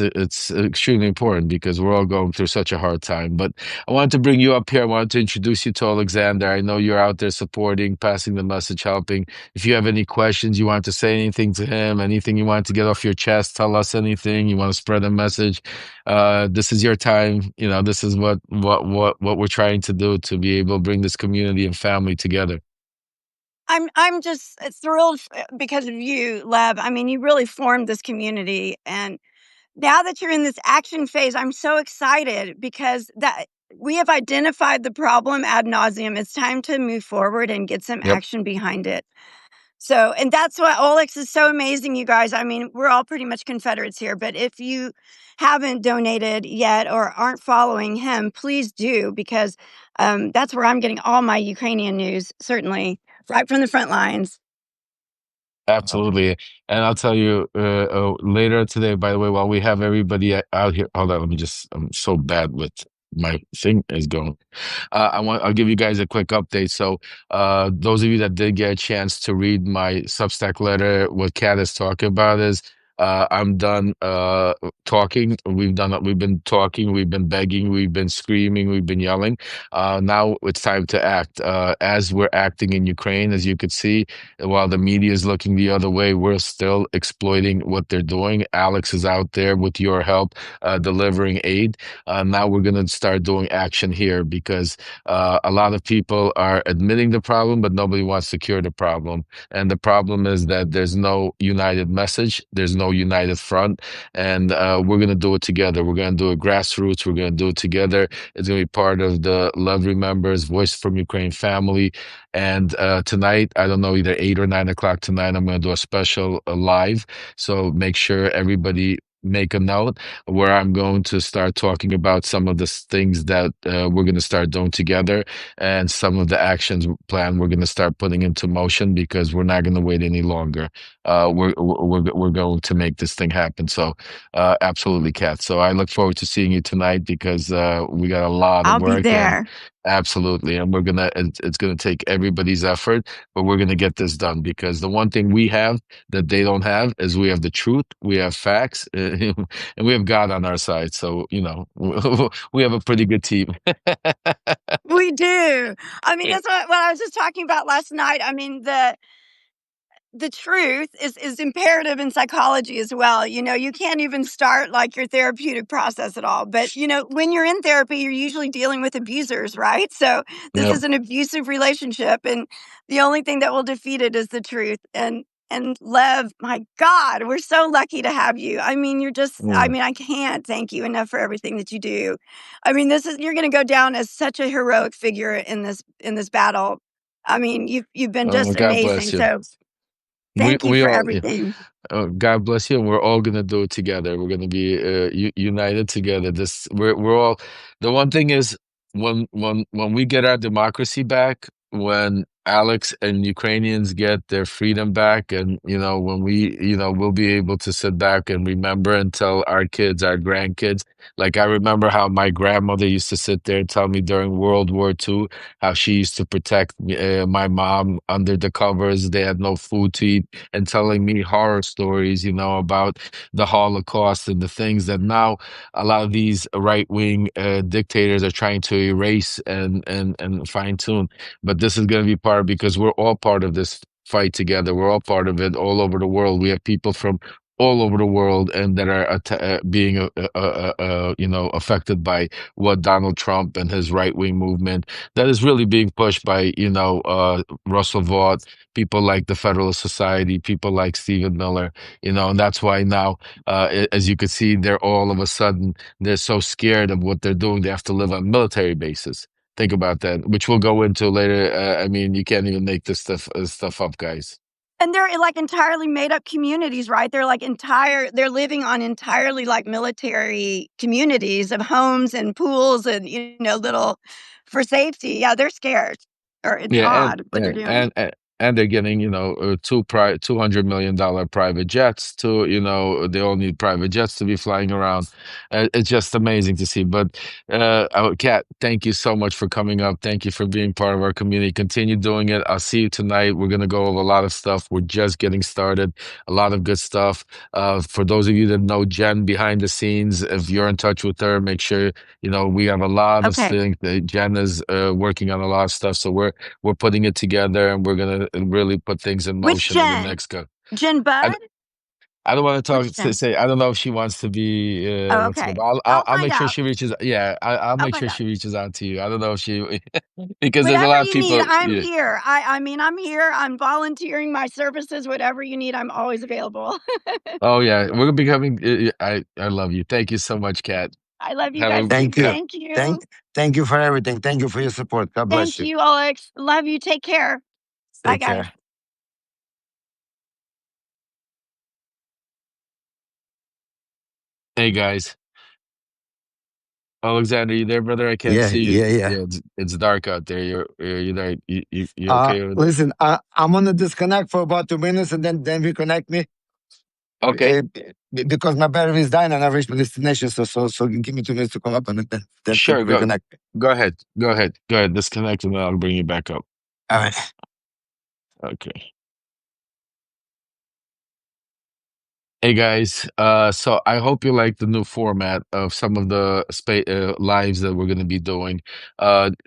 extremely important because we're all going through such a hard time. But I wanted to bring you up here. I wanted to introduce you to Alexander. I know you're out there supporting, passing the message, helping. If you have any questions, you want to say anything to him, anything you want to get off your chest, tell us anything. You want to spread a message. This is your time. This is what we're trying to do to be able to bring this community and family together. I'm just thrilled because of you, Lev. I mean, you really formed this community, and now that you're in this action phase, I'm so excited because that we have identified the problem ad nauseum. It's time to move forward and get some Yep, action behind it. So, and that's why Olex is so amazing, you guys. I mean, we're all pretty much Confederates here, but if you haven't donated yet or aren't following him, please do because that's where I'm getting all my Ukrainian news, certainly right from the front lines. absolutely. And I'll tell you later today, by the way, while we have everybody out here, hold on, I'm so bad with my thing is going. I'll give you guys a quick update. So, those of you that did get a chance to read my Substack letter, what Kat is talking about is, I'm done talking. We've been talking, we've been begging, we've been screaming, we've been yelling. Now it's time to act. As we're acting in Ukraine, as you could see, while the media is looking the other way, we're still exploiting what they're doing. Alex is out there with your help, delivering aid. Now we're going to start doing action here because a lot of people are admitting the problem, but nobody wants to cure the problem. And the problem is that there's no united message, there's no united front, and we're going to do it together. We're going to do it grassroots. We're going to do it together. It's going to be part of the Love Remembers Voice from Ukraine family. And tonight, I don't know, either 8 or 9 o'clock tonight, I'm going to do a special live. So make sure everybody make a note where I'm going to start talking about some of the things that we're going to start doing together and some of the actions plan we're going to start putting into motion because we're not going to wait any longer. We're going to make this thing happen. So absolutely, Kat. So I look forward to seeing you tonight because we got a lot of I'll be work and there. Absolutely. And it's gonna take everybody's effort, but we're gonna get this done because the one thing we have that they don't have is we have the truth, we have facts, and we have God on our side. So, we have a pretty good team. We do. I mean, that's what I was just talking about last night. I mean, the truth is imperative in psychology as well. You can't even start like your therapeutic process at all. But when you're in therapy, you're usually dealing with abusers, right? So this Yep. is an abusive relationship, and the only thing that will defeat it is the truth. And Lev, my God, we're so lucky to have you. I mean, I Mm. mean, I can't thank you enough for everything that you do. I mean, you're going to go down as such a heroic figure in this battle. I mean, you've been Oh, just God amazing. bless you. So We thank you we for all yeah. everything. God bless you, and we're all gonna do it together. We're gonna be united together. We're all. The one thing is, when we get our democracy back, when Alex and Ukrainians get their freedom back, and when we'll be able to sit back and remember and tell our kids, our grandkids. Like I remember how my grandmother used to sit there and tell me during World War II how she used to protect my mom under the covers. They had no food to eat and telling me horror stories, about the Holocaust and the things that now a lot of these right-wing dictators are trying to erase and fine-tune. But this is going to be part because we're all part of this fight together. We're all part of it all over the world. We have people from all over the world and that are being affected by what Donald Trump and his right-wing movement that is really being pushed by Russell Vought, people like the Federalist Society, people like Stephen Miller, and that's why now, as you can see, they're all of a sudden, they're so scared of what they're doing, they have to live on military bases. Think about that, which we'll go into later. I mean, you can't even make this stuff up, guys. And they're like entirely made up communities, right? They're living on entirely like military communities of homes and pools and, little for safety. Yeah, they're scared. Or it's Yeah, odd what they're and doing. and they're getting, $200 million private jets to, they all need private jets to be flying around. It's just amazing to see. But Kat, thank you so much for coming up. Thank you for being part of our community. Continue doing it. I'll see you tonight. We're gonna go over a lot of stuff. We're just getting started. A lot of good stuff. For those of you that know Jen behind the scenes, if you're in touch with her, make sure we have a lot of Okay. things. Jen is working on a lot of stuff, so we're putting it together and we're gonna really put things in Which motion in the Jen? next go. Jen I, Bud? I don't want to talk Which Jen? say I don't know if she wants to be Oh, what's it okay. called. I'll I'll I'll find make sure out. she reaches yeah, I'll I'll make find sure out. she reaches out to you. I don't know if she because there's a Whatever lot of you need, people I'm yeah. here. I mean, I'm here. I'm volunteering my services. Whatever you need, I'm always available. Oh yeah, we're becoming I love you. Thank you so much, Kat. I love you Have guys a too. Thank you. Thank you. Thank, thank you for everything. Thank you for your support. God bless Thank you. you, Alex. Love you. Take care. Bye, Take guys. care. Hey guys. Alexander, you there, brother? I can't Yeah, see you. yeah, yeah. Yeah, it's dark out there. You're there. You okay over there? Listen, I'm gonna disconnect for about 2 minutes and then reconnect me. Okay. Because my battery is dying and I reached my destination. So give me 2 minutes to come up and then Sure, reconnect. go ahead. Go ahead. Go ahead. Disconnect and I'll bring you back up. All right. Okay. Hey guys, so I hope you like the new format of some of the lives that we're going to be doing.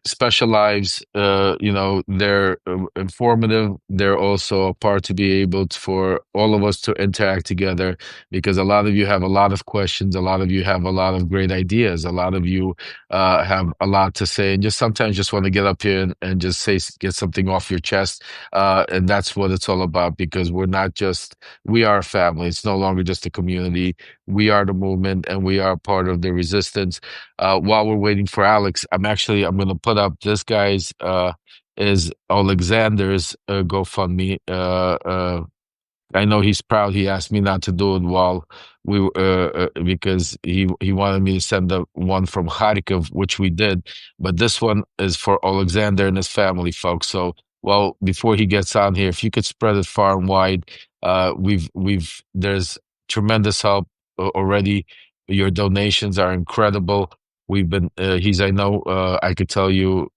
Special lives, they're informative. They're also a part to be able for all of us to interact together because a lot of you have a lot of questions. A lot of you have a lot of great ideas. A lot of you have a lot to say and just sometimes just want to get up here and just get something off your chest. And that's what it's all about because we are a family. It's no longer just a community. We are the movement and we are part of the resistance. While we're waiting for Alex, I'm going to put up this guy's, is Oleksandr's GoFundMe. I know he's proud. He asked me not to do it while because he wanted me to send the one from Kharkiv, which we did. But this one is for Oleksandr and his family, folks. So, well, before he gets on here, if you could spread it far and wide, there's tremendous help already. Your donations are incredible. We've been he's I know I could tell you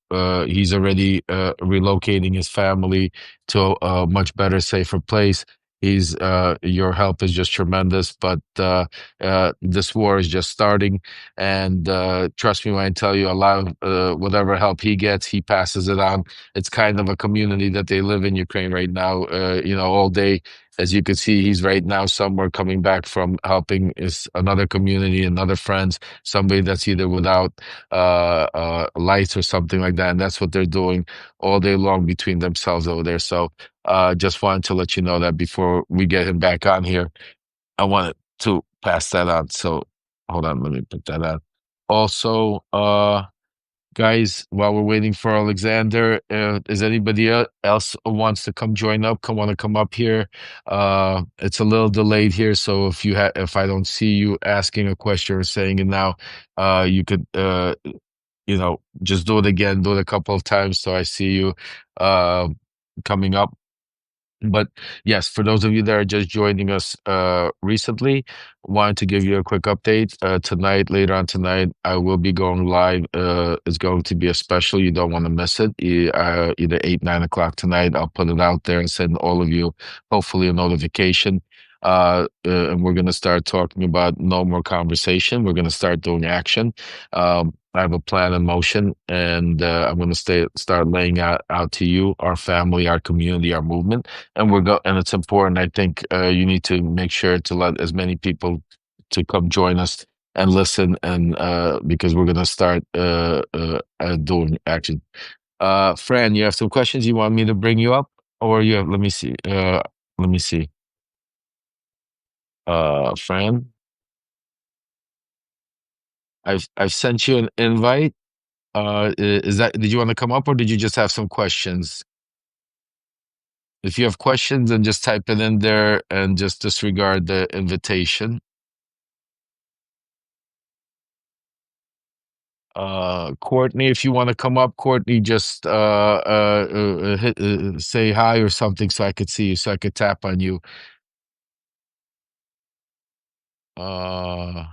he's already relocating his family to a much better, safer place. He's your help is just tremendous, but this war is just starting, and trust me when I tell you, a lot of whatever help he gets, he passes it on. It's kind of a community that they live in Ukraine right now. All day, as you can see, he's right now somewhere coming back from helping is another community, another friends, somebody that's either without lights or something like that, and that's what they're doing all day long between themselves over there. So just wanted to let you know that before we get him back on here, I wanted to pass that on. So hold on, let me put that on. Also, guys, while we're waiting for Alexander, is anybody else wants to come join up? Want to come up here? It's a little delayed here, so if I don't see you asking a question or saying it now, you could just do it again, do it a couple of times, so I see you uh coming up. But yes, for those of you that are just joining us recently, wanted to give you a quick update. Tonight, later on tonight, I will be going live. It's going to be a special. You don't want to miss it. Either 8, 9 o'clock tonight. I'll put it out there and send all of you, hopefully, a notification. And we're going to start talking about no more conversation. We're going to start doing action. I have a plan in motion, and I'm going to start laying out to you, our family, our community, our movement, and it's important. I think you need to make sure to let as many people to come join us and listen, and because we're going to start doing action. Fran, you have some questions you want me to bring you up, or you have? Let me see. Let me see. Fran, I've sent you an invite. Did you want to come up, or did you just have some questions? If you have questions, then just type it in there and just disregard the invitation. Courtney, if you want to come up, Courtney, just say hi or something so I could see you, so I could tap on you. Oh,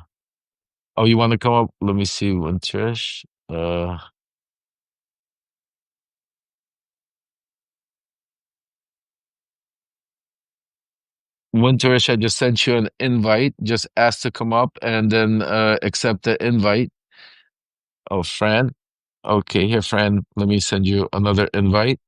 you want to come up? Let me see, Trish. Winterish, I just sent you an invite. Just ask to come up and then accept the invite. Oh, Fran. Okay, here, Fran. Let me send you another invite.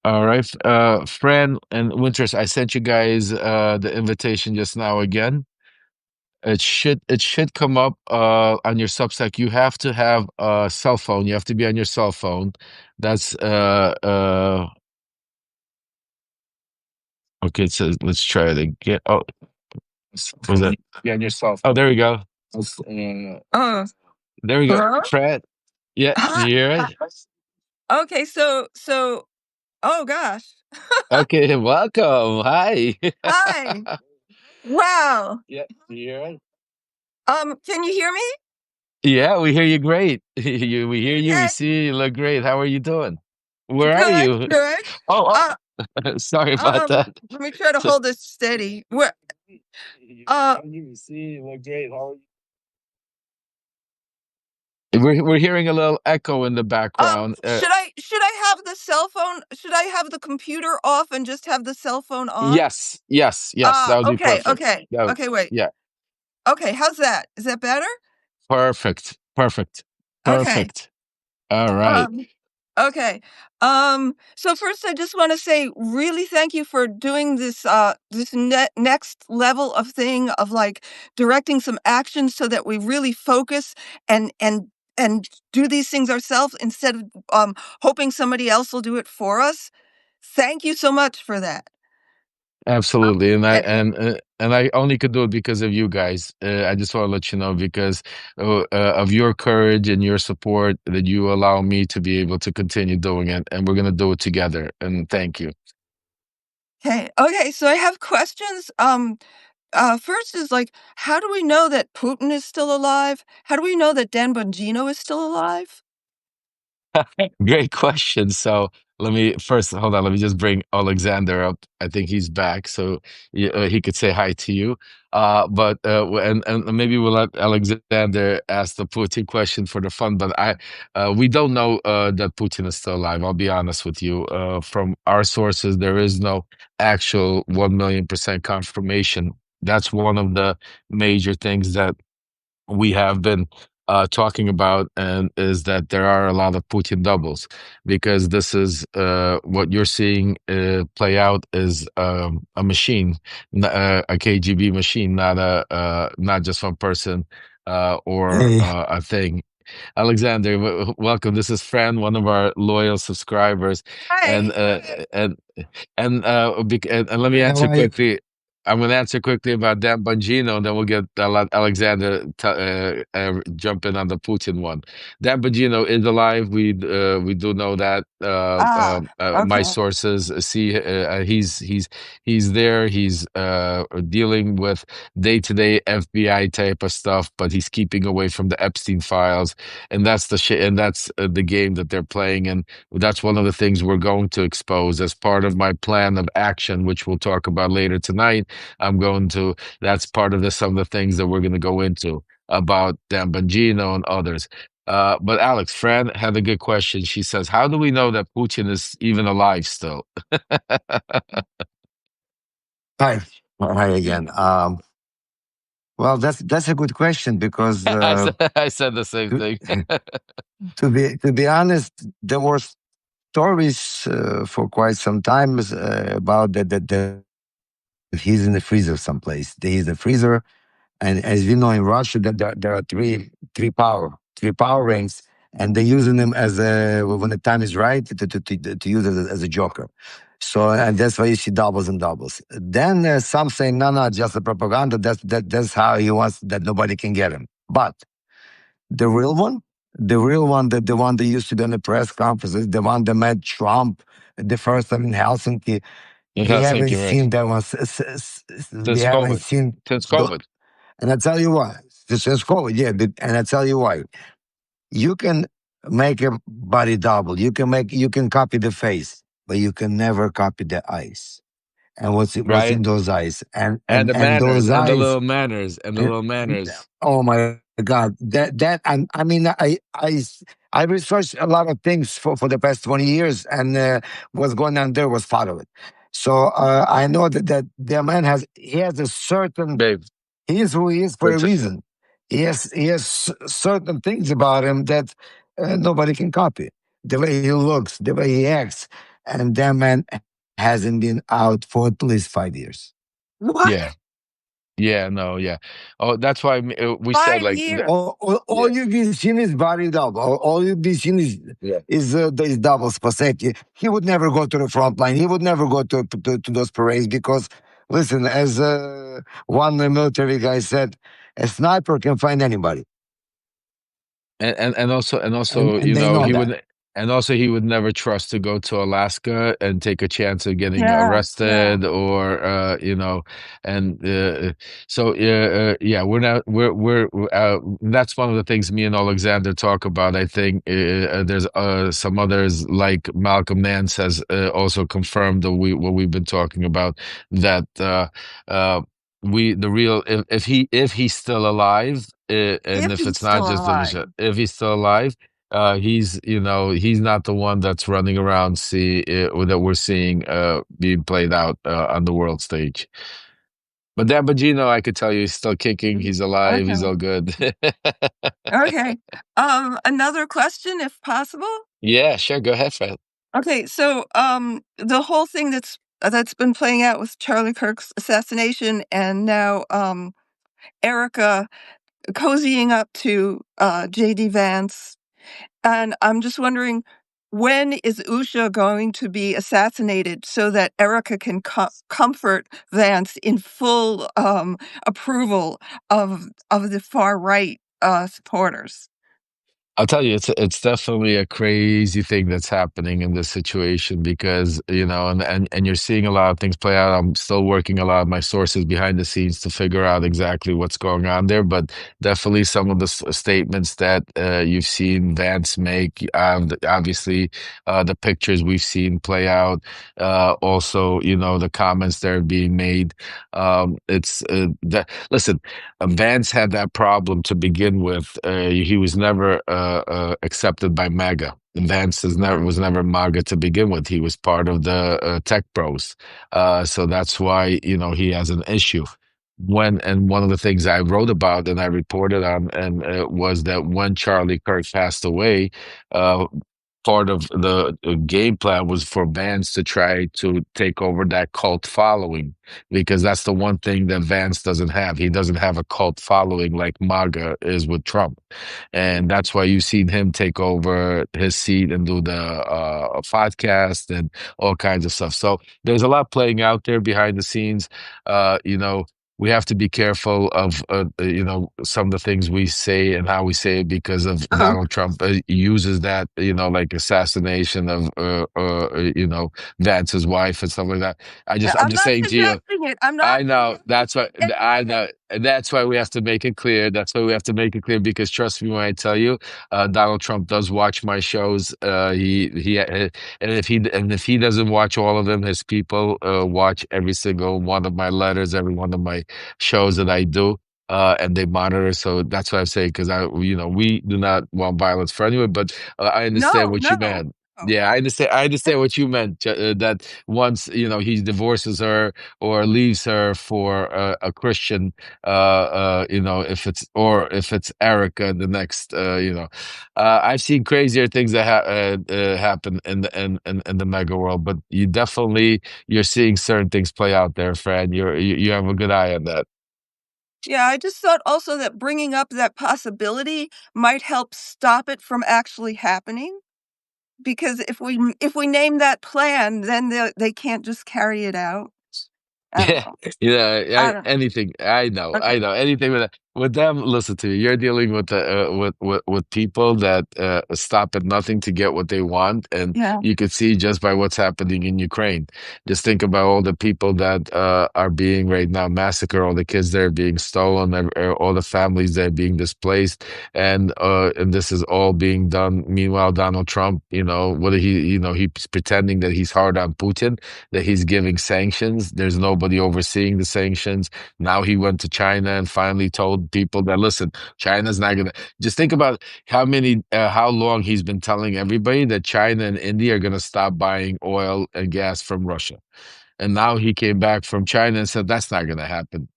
All right, Fran and Winters, I sent you guys the invitation just now again. It should come up on your Substack. You have to have a cell phone. You have to be on your cell phone. That's okay. So let's try it again. Oh, was that? Be on your cell phone. Oh, there we go. Oh, There we go. hello? Fran. Yeah, you hear it? Okay, oh gosh. Okay, welcome. Hi. Hi. Wow. Yeah, you hear it? Can you hear me? Yeah, we hear you great. We hear you. We Okay. see you. You look great. How are you doing? Where are Good, you? good. Oh, Uh, sorry about that. let me try to So, hold this steady. Where, we see you. Look great. How are you? We're hearing a little echo in the background. should I have the computer off and just have the cell phone on? Yes, yes, yes. That would be Okay, perfect. okay, wait. Yeah, Okay, how's that? Is that better? perfect, perfect, Okay. perfect. All right. Um, Okay. So first I just want to say really thank you for doing this next level of thing of like directing some action so that we really focus and and and do these things ourselves instead of hoping somebody else will do it for us. Thank you so much for that. Absolutely, and I Eh, and I only could do it because of you guys. I just want to let you know because of your courage and your support that you allow me to be able to continue doing it, and we're gonna do it together. And thank you. Okay, so I have questions. First is like, how do we know that Putin is still alive? How do we know that Dan Bongino is still alive? Great question. So let me first hold on. Let me just bring Alexander up. I think he's back, so he could say hi to you. And maybe we'll let Alexander ask the Putin question for the fun. But we don't know that Putin is still alive. I'll be honest with you. From our sources, there is no actual 1,000,000% confirmation. That's one of the major things that we have been talking about, and is that there are a lot of Putin doubles, because this is what you're seeing play out is a machine, a KGB machine, not just one person or Hey, a thing. Alexander, welcome. This is Fran, one of our loyal subscribers, and Hi. and let me how answer are you? quickly. I'm going to answer quickly about Dan Bongino, and then we'll get Alexander jump in on the Putin one. Dan Bongino is alive. We do know that. Ah, My okay. sources see he's there. He's dealing with day-to-day FBI type of stuff, but he's keeping away from the Epstein files, and that's the game that they're playing, and that's one of the things we're going to expose as part of my plan of action, which we'll talk about later tonight. That's part of some of the things that we're going to go into about Dan Bongino and others. But Alex, Fran had a good question. She says, how do we know that Putin is even alive still? Hi, hi again. Well, that's a good question because I said the same to, thing. to be honest, there were stories for quite some time about that he's in the freezer someplace. He's in the freezer, and as we know in Russia, that there are three power rings, and they're using them as a when the time is right to use it as a joker. So and that's why you see doubles and doubles. Then some say no, just the propaganda. That's how he wants that nobody can get him. But the real one, the one that used to be on the press conferences, the one that met Trump the first time in Helsinki, we Yes, thank haven't you, right. seen that one. We Since haven't COVID. seen. Since COVID. And I tell you why. This is COVID, yeah. And I tell you why. You can make a body double. You can copy the face, but you can never copy the eyes. And what's Right? in those eyes? And the And manners, those and the eyes. little manners, and the And, little manners. oh my God, that I mean I researched a lot of things for the past 20 years, and what's going on there was part of it. So I know that the man he has a certain Babe, he is who he is for a that's it. reason. He has certain things about him that nobody can copy. The way he looks, the way he acts, and that man hasn't been out for at least 5 years. What? Yeah. Yeah, no, yeah. Oh, that's why we said, 5 like, years? All yeah, you've been seeing is body double. All you've been seeing yeah. is doubles for safety. He would never go to the front line. He would never go to those parades because, listen, as one military guy said, a sniper can find anybody, And also, and they know that. he would never trust to go to Alaska and take a chance of getting Yeah, yeah. arrested, or and so yeah, we're that's one of the things me and Alexander talk about. I think there's some others like Malcolm Nance has also confirmed that what we've been talking about, that uh we the real if he's still alive, and If if he's it's not still just a alive. machine, if he's still alive, he's not the one that's running around that we're seeing being played out on the world stage. But Dan Bongino, I could tell you, he's still kicking, he's alive, he's Okay. all good. Okay. Another question, if possible? Yeah, sure, go ahead, Fred. Okay, so, the whole thing that's been playing out with Charlie Kirk's assassination, and now, Erica cozying up to, JD Vance, and I'm just wondering, when is Usha going to be assassinated so that Erica can comfort Vance in full, approval of the far right, supporters? I'll tell you, it's definitely a crazy thing that's happening in this situation because, and you're seeing a lot of things play out. I'm still working a lot of my sources behind the scenes to figure out exactly what's going on there, but definitely some of the statements that you've seen Vance make, obviously, the pictures we've seen play out, also, the comments that are being made. It's that listen. Vance had that problem to begin with. He was never accepted by MAGA. Vance was never MAGA to begin with. He was part of the tech bros, so that's why he has an issue. And one of the things I wrote about and I reported on and was that when Charlie Kirk passed away, uh, part of the game plan was for Vance to try to take over that cult following because that's the one thing that Vance doesn't have. He doesn't have a cult following like MAGA is with Trump. And that's why you've seen him take over his seat and do the podcast and all kinds of stuff. So there's a lot playing out there behind the scenes. We have to be careful of some of the things we say and how we say it because of Uh-huh. Donald Trump uses that like assassination of Vance's wife and stuff like that. I'm I'm just not saying to you, suggesting it. I'm not I know. suggesting That's why I anything. know. And that's why we have to make it clear. That's why we have to make it clear because trust me when I tell you, Donald Trump does watch my shows. And if he doesn't watch all of them, his people watch every single one of my letters, every one of my shows that I do. And they monitor. So that's what I'm saying because we do not want violence for anyone. But I understand No, what you no. meant. Oh. Yeah, I understand. I understand what you meant. That once he divorces her or leaves her for a Christian, if it's Erica, the next, I've seen crazier things that happen in the mega world, but you're seeing certain things play out there, Fran. You have a good eye on that. Yeah, I just thought also that bringing up that possibility might help stop it from actually happening. Because if we name that plan, then they can't just carry it out. I don't Yeah, know. I don't anything. Okay. I know anything with them. Listen to you. You're dealing with with people that stop at nothing to get what they want, and Yeah. you could see just by what's happening in Ukraine. Just think about all the people that are being right now massacred, all the kids that are being stolen, all the families that are being displaced, and this is all being done. Meanwhile, Donald Trump, whether he's pretending that he's hard on Putin that he's giving sanctions. There's nobody overseeing the sanctions. Now he went to China and finally told people that, listen, China's not going to. Just think about how long he's been telling everybody that China and India are going to stop buying oil and gas from Russia. And now he came back from China and said that's not going to happen.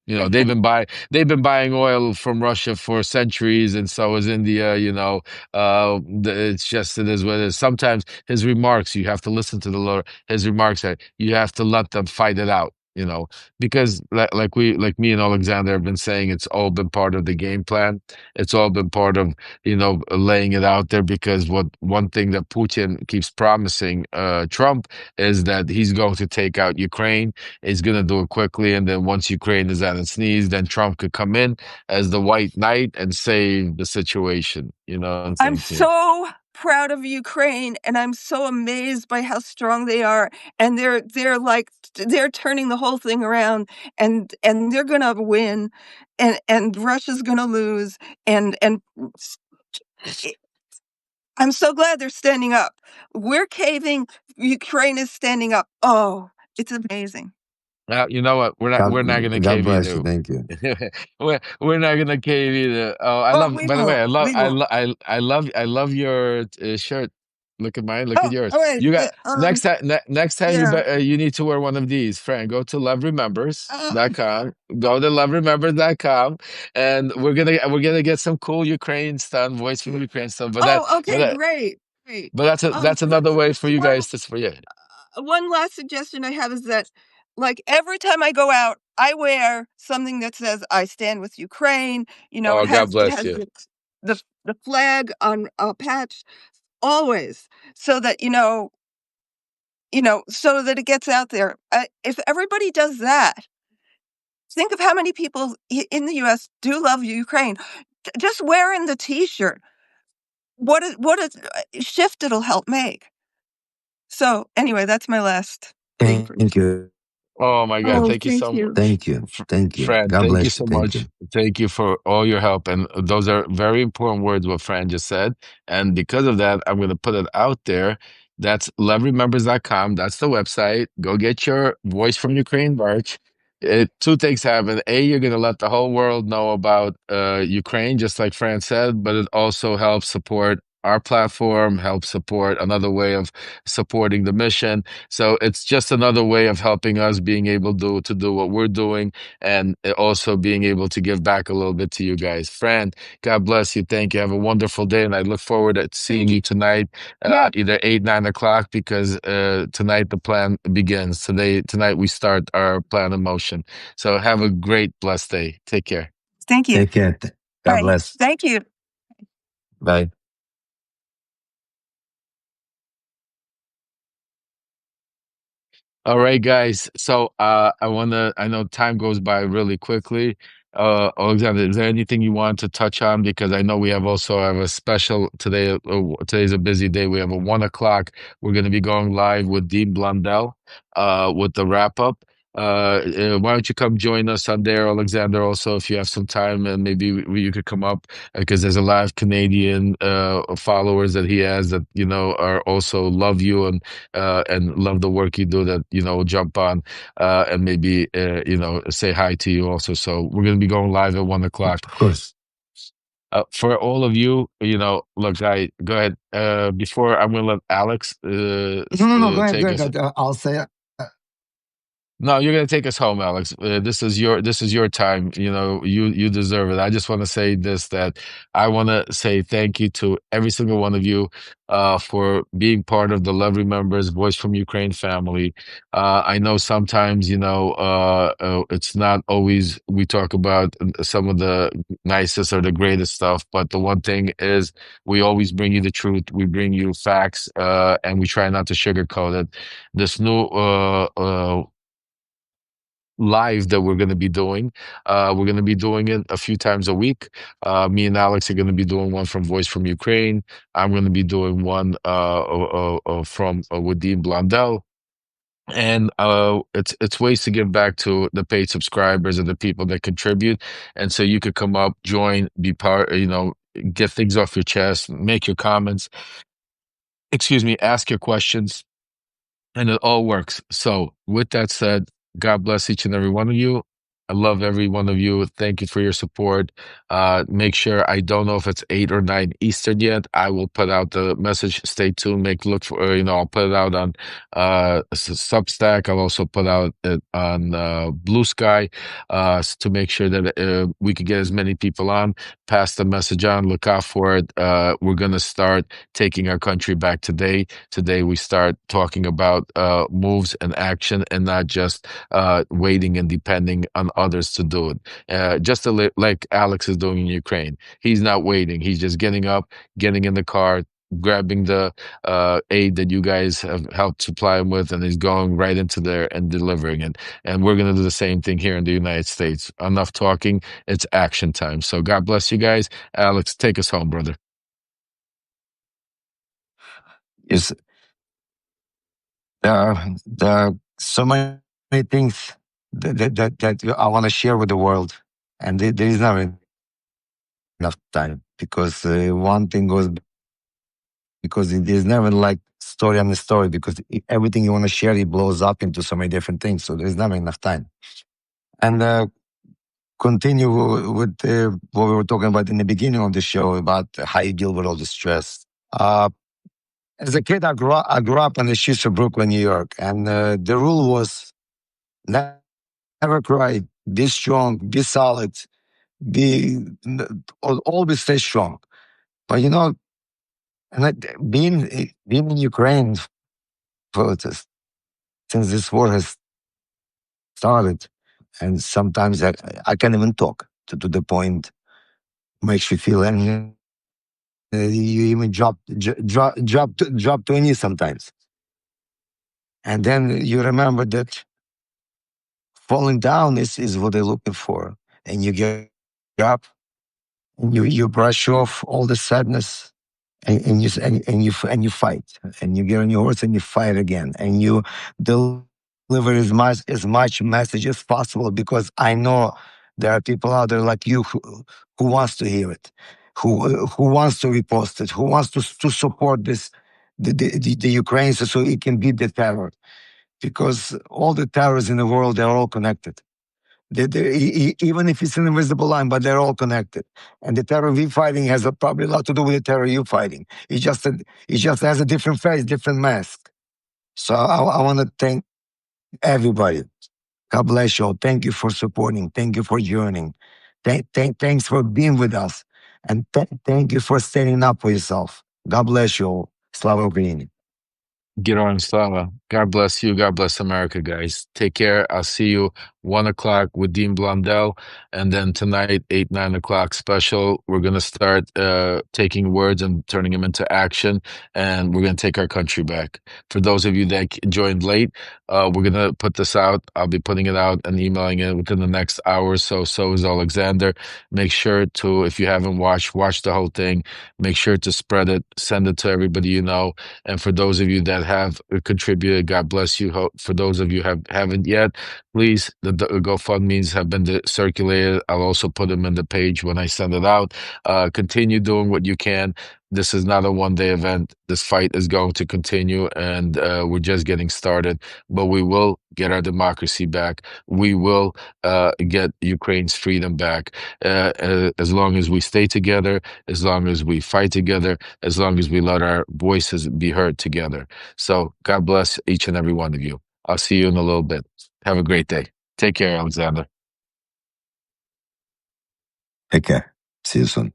They've been buying oil from Russia for centuries, and so is India. It's just it is what it is. Sometimes his remarks you have to listen to the Lord. His remarks are you have to let them fight it out. Because like me and Alexander have been saying, it's all been part of the game plan. It's all been part of laying it out there because what one thing that Putin keeps promising Trump is that he's going to take out Ukraine. He's going to do it quickly. And then once Ukraine is at its knees, then Trump could come in as the white knight and save the situation. You know what I'm I'm saying to you? so proud of Ukraine, and I'm so amazed by how strong they are, and they're turning the whole thing around, and they're gonna win, and Russia's gonna lose, and s i I'm so glad they're standing up. We're caving, Ukraine is standing up. Oh, it's amazing. You know what? God, We're not gonna God cave bless you. either. Thank you. We're not gonna cave either. Oh, I Oh, love. we By the way, won't, we won't. I love your shirt. Look at mine. Look at Oh, yours. alright, You got next time yeah, you need to wear one of these. Fran, go to uh, loveremembers.com. Go to loveremembers.com, and we're gonna get some cool Ukraine stuff, voice from Ukraine stuff. oh, But okay, great, great. but that's another way for you One guys to yeah. one last suggestion I have is that, like, every time I go out, I wear something that says, "I stand with Ukraine," Oh, God it bless has you. the flag on a patch always so that, so that it gets out there. If everybody does that, think of how many people in the US do love Ukraine. Just wearing the T-shirt what a shift it'll help make. So anyway, that's my last thing for Thank you. Oh my God, Oh, thank you thank so much. you. Thank you. Thank you. Fran, God thank you bless you. so Thank much. you. Thank you for all your help. And those are very important words, what Fran just said. And because of that, I'm going to put it out there. That's loveremembers.com. That's the website. Go get your Voice from Ukraine merch. Two things happen. A, you're going to let the whole world know about Ukraine, just like Fran said, but it also helps support our platform, helps support another way of supporting the mission. So it's just another way of helping us being able to do what we're doing and also being able to give back a little bit to you guys. Fran, God bless you. Thank you. Have a wonderful day. And I look forward to seeing you tonight, either 8, 9 o'clock, because tonight the plan begins. Tonight we start our plan in motion. So have a great, blessed day. Take care. Thank you. Take care. God Bye. bless. Thank you. Bye. All right, guys. So I know time goes by really quickly. Alexander, is there anything you want to touch on? Because I know we have a special today. Today's a busy day. We have a 1 o'clock. We're going to be going live with Dean Blundell, with the wrap up. Why don't you come join us on there, Alexander? Also, if you have some time, and maybe you could come up because there's a lot of Canadian followers that he has that are also love you and love the work you do, that jump on and maybe say hi to you also. So we're going to be going live at 1 o'clock. Of course. For all of you, look, go ahead. Before I'm going to let Alex No. Go ahead. Go take us. ahead. I'll say No, you're gonna take us home, Alex. This is your time. You deserve it. I just want to say this, that I want to say thank you to every single one of you for being part of the Love Remembers Voice from Ukraine family. I know sometimes it's not always we talk about some of the nicest or the greatest stuff, but the one thing is we always bring you the truth. We bring you facts, and we try not to sugarcoat it. This new live that we're going to be doing. We're going to be doing it a few times a week. Me and Alex are going to be doing one from Voice from Ukraine. I'm going to be doing one from with Dean Blondell. And it's ways to give back to the paid subscribers and the people that contribute. And so you could come up, join, be part, get things off your chest, make your comments, excuse me, ask your questions, and it all works. So, with that said, God bless each and every one of you. I love every one of you. Thank you for your support. Make sure, I don't know if it's 8 or 9 Eastern yet. I will put out the message. Stay tuned. Look for, I'll put it out on Substack. I'll also put out it on Blue Sky to make sure that we could get as many people on. Pass the message on. Look out for it. We're going to start taking our country back today. Today, we start talking about moves and action, and not just waiting and depending on others to do it. Just like Alex is doing in Ukraine. He's not waiting. He's just getting up, getting in the car, grabbing the aid that you guys have helped supply him with, and he's going right into there and delivering it. And we're going to do the same thing here in the United States. Enough talking. It's action time. So God bless you guys. Alex, take us home, brother. yes, there are so many things that I want to share with the world, and there is never enough time because one thing goes because it is never like story on the story because everything you want to share it blows up into so many different things. So there's never enough time. And continue with what we were talking about in the beginning of the show about how you deal with all the stress. As a kid, I grew up in the streets of Brooklyn, New York, and the rule was never cry, be strong, be solid, always stay strong. But and being in Ukraine for since this war has started, and sometimes I can't even talk to the point makes you feel, and you even drop to a knee sometimes, and then you remember that falling down is what they're looking for, and you get up, and you brush off all the sadness, and you fight, and you get on your horse and you fight again, and you deliver as much message as possible, because I know there are people out there like you who wants to hear it, who wants to repost it, who wants to support this the Ukrainians so it can beat the terror, because all the terrorists in the world, they're all connected. Even if it's an invisible line, but they're all connected. And the terror we're fighting has probably a lot to do with the terror you're fighting. It just has a different face, different mask. So I want to thank everybody. God bless you all. Thank you for supporting. Thank you for joining. Thanks for being with us. And thank you for standing up for yourself. God bless you all. Slava Ukraini. Get on, Slava. God bless you. God bless America, guys. Take care. I'll see you 1 o'clock with Dean Blondell. And then tonight, 8, 9 o'clock special. We're going to start taking words and turning them into action. And we're going to take our country back. For those of you that joined late, we're going to put this out. I'll be putting it out and emailing it within the next hour or so. So is Oleksandr. Make sure to, if you haven't watch the whole thing. Make sure to spread it. Send it to everybody you know. And for those of you that have contributed, God bless you. For those of you haven't yet, please, the GoFundMe's have been circulated. I'll also put them in the page when I send it out. Continue doing what you can. This is not a one-day event. This fight is going to continue, and we're just getting started. But we will get our democracy back. We will get Ukraine's freedom back. As long as we stay together, as long as we fight together, as long as we let our voices be heard together. So God bless each and every one of you. I'll see you in a little bit. Have a great day. Take care, Alexander. Take care. See you soon.